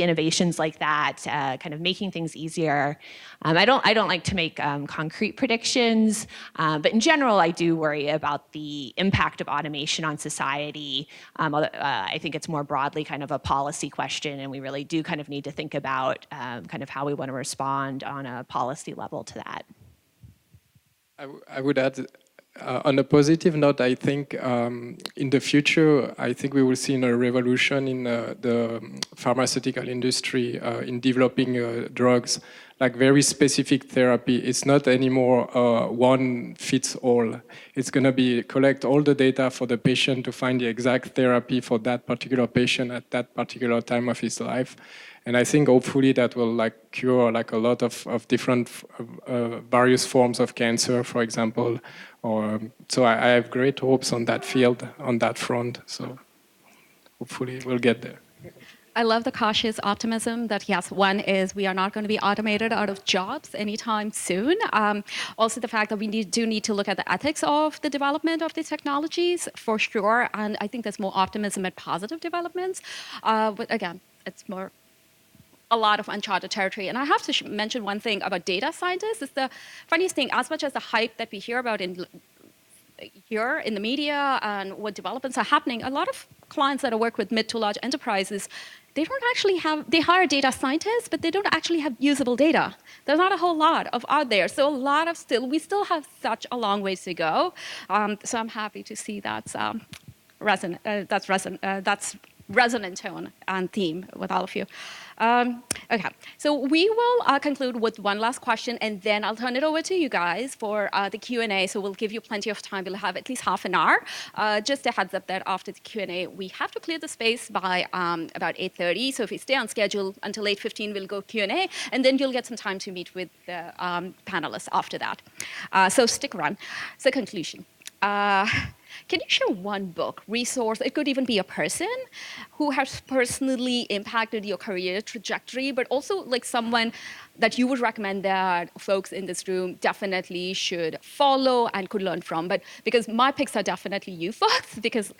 [SPEAKER 2] innovations like that, kind of making things easier. I don't like to make concrete predictions, but in general, I do worry about the impact of automation on society. I think it's more broadly kind of a policy question, and we really do kind of need to think about kind of how we want to respond on a policy level to that.
[SPEAKER 4] I would add, on a positive note, I think in the future, I think we will see a revolution in the pharmaceutical industry in developing drugs, like very specific therapy. It's not anymore one fits all. It's going to be collect all the data for the patient to find the exact therapy for that particular patient at that particular time of his life. And I think hopefully that will like cure like a lot of different various forms of cancer, for example. So I have great hopes on that field, on that front. So hopefully we'll get there.
[SPEAKER 1] I love the cautious optimism that, yes, one is we are not going to be automated out of jobs anytime soon. Also the fact that we do need to look at the ethics of the development of these technologies, for sure. And I think there's more optimism and positive developments. But again, it's more a lot of uncharted territory. And I have to mention one thing about data scientists. It's the funniest thing, as much as the hype that we hear about here in the media and what developments are happening, a lot of clients that I work with mid to large enterprises, they hire data scientists, but they don't actually have usable data. There's not a whole lot of out there. So we still have such a long ways to go. So I'm happy to see that's resonant tone and theme with all of you. Okay, so we will conclude with one last question, and then I'll turn it over to you guys for the Q&A. So we'll give you plenty of time. We'll have at least half an hour. Just a heads up that after the Q&A, we have to clear the space by about 8:30. So if we stay on schedule until 8:15, we'll go Q&A, and then you'll get some time to meet with the panelists after that. So stick around. So conclusion. Can you share one book, resource, it could even be a person, who has personally impacted your career trajectory, but also like someone that you would recommend that folks in this room definitely should follow and could learn from? But because my picks are definitely you folks, because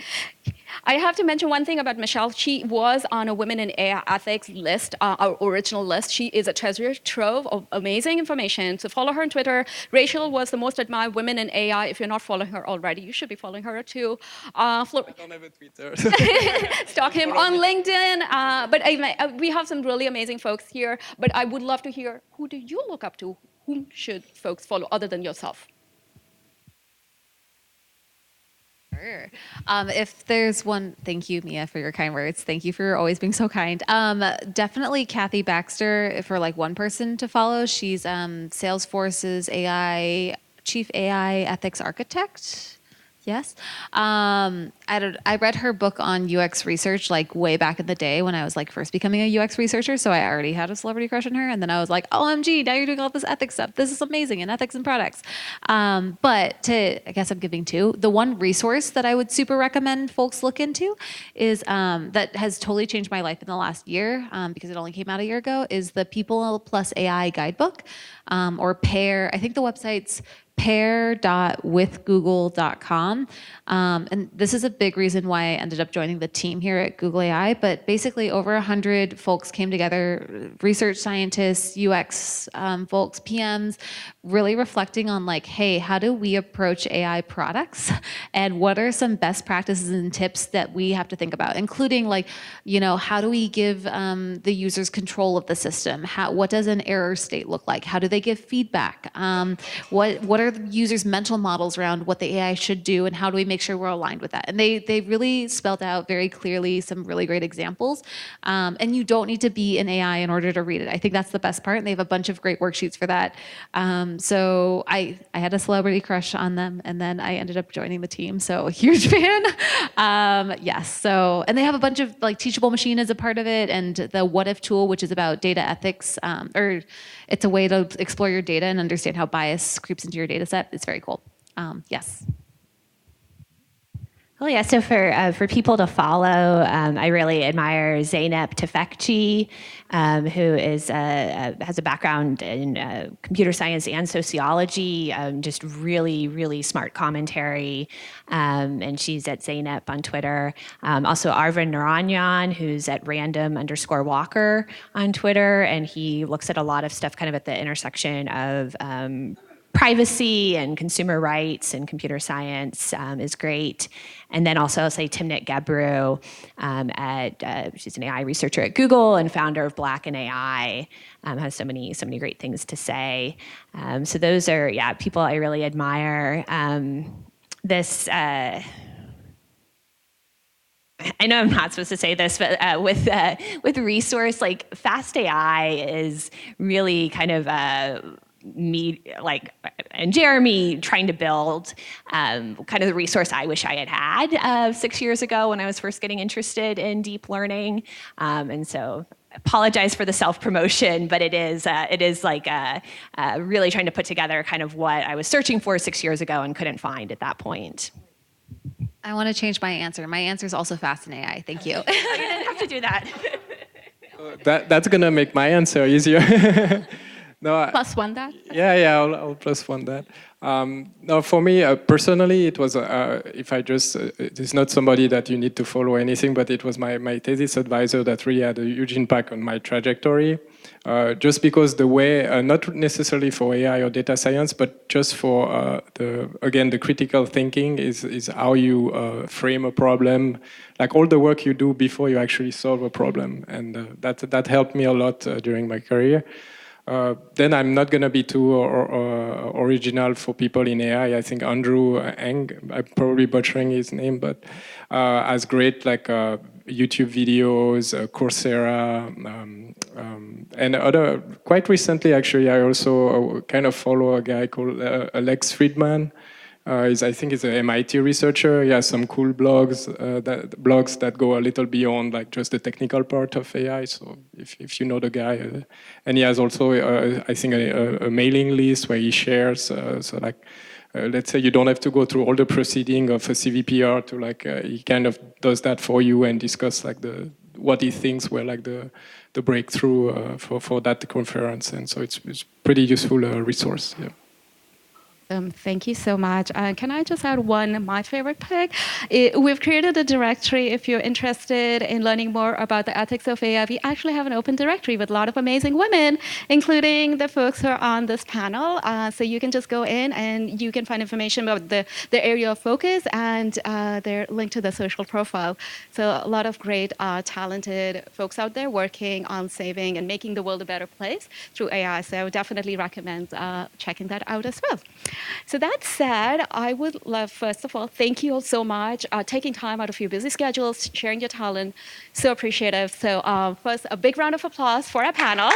[SPEAKER 1] I have to mention one thing about Michelle. She was on a Women in AI Ethics list, our original list. She is a treasure trove of amazing information. So follow her on Twitter. Rachel was the most admired women in AI. If you're not following her already, you should be following her too.
[SPEAKER 4] I don't have a Twitter.
[SPEAKER 1] Stalk him on LinkedIn. But we have some really amazing folks here. But I would love to hear, who do you look up to? Whom should folks follow other than yourself?
[SPEAKER 3] Sure. If there's one, thank you, Mia, for your kind words. Thank you for always being so kind. Definitely Kathy Baxter for like one person to follow. She's Salesforce's chief AI ethics architect. Yes. I read her book on UX research like way back in the day when I was like first becoming a UX researcher. So I already had a celebrity crush on her. And then I was like, OMG, now you're doing all this ethics stuff. This is amazing in ethics and products. But I guess I'm giving two. The one resource that I would super recommend folks look into is that has totally changed my life in the last year because it only came out a year ago is the People Ai Guidebook or PAIR. I think the website's pair.withgoogle.com. And this is a big reason why I ended up joining the team here at Google AI. But basically, over 100 folks came together, research scientists, UX folks, PMs, really reflecting on like, hey, how do we approach AI products? And what are some best practices and tips that we have to think about, including like, how do we give the users control of the system? What does an error state look like? How do they give feedback? What are the users' mental models around what the AI should do, and how do we make sure we're aligned with that? And they really spelled out very clearly some really great examples. And you don't need to be an AI in order to read it. I think that's the best part. And they have a bunch of great worksheets for that. So I had a celebrity crush on them, and then I ended up joining the team. So huge fan. Yes. So, and they have a bunch of like Teachable Machine is a part of it, and the What If tool, which is about data ethics, or it's a way to explore your data and understand how bias creeps into your data set. It's very cool. Yes.
[SPEAKER 2] Well, yeah, so for people to follow, I really admire Zeynep Tufekci, who has a background in computer science and sociology, just really, really smart commentary, and she's at Zeynep on Twitter. Also Arvind Naranjan, who's at random_walker on Twitter, and he looks at a lot of stuff kind of at the intersection of privacy and consumer rights and computer science is great. And then also I'll say Timnit Gebru, she's an AI researcher at Google and founder of Black in AI, has so many great things to say. So those are, people I really admire. I know I'm not supposed to say this, but with resource, like Fast.ai is really kind of me, like, and Jeremy trying to build kind of the resource I wish I had 6 years ago when I was first getting interested in deep learning. And so I apologize for the self-promotion, but it is like really trying to put together kind of what I was searching for 6 years ago and couldn't find at that point.
[SPEAKER 3] I want to change my answer. My answer is also Fast in AI. Thank you.
[SPEAKER 2] You didn't have to do that.
[SPEAKER 4] That's going to make my answer easier. No,
[SPEAKER 1] Plus one that?
[SPEAKER 4] Yeah, I'll plus one that. No, for me, personally, it was, if I just, it's not somebody that you need to follow anything, but it was my thesis advisor that really had a huge impact on my trajectory. Just because the way, not necessarily for AI or data science, but just for, the critical thinking is how you frame a problem, like all the work you do before you actually solve a problem. And that helped me a lot during my career. Then I'm not going to be too original for people in AI. I think Andrew Ng, I'm probably butchering his name, but has great YouTube videos, Coursera, and other. Quite recently, actually, I also kind of follow a guy called Alex Friedman. I think he's an MIT researcher. He has some cool blogs that go a little beyond like just the technical part of AI. So if you know the guy, and he has also I think a mailing list where he shares. So like let's say you don't have to go through all the proceeding of a CVPR to like he kind of does that for you and discuss like what he thinks were like the breakthrough for that conference. And so it's pretty useful resource. Yeah.
[SPEAKER 1] Thank you so much. Can I just add one, my favorite pick? We've created a directory. If you're interested in learning more about the ethics of AI, we actually have an open directory with a lot of amazing women, including the folks who are on this panel. So you can just go in and you can find information about the area of focus and their link to the social profile. So a lot of great, talented folks out there working on saving and making the world a better place through AI. So I would definitely recommend checking that out as well. So that said, I would love, first of all, thank you all so much, taking time out of your busy schedules, sharing your talent. So appreciative. So first, a big round of applause for our panel.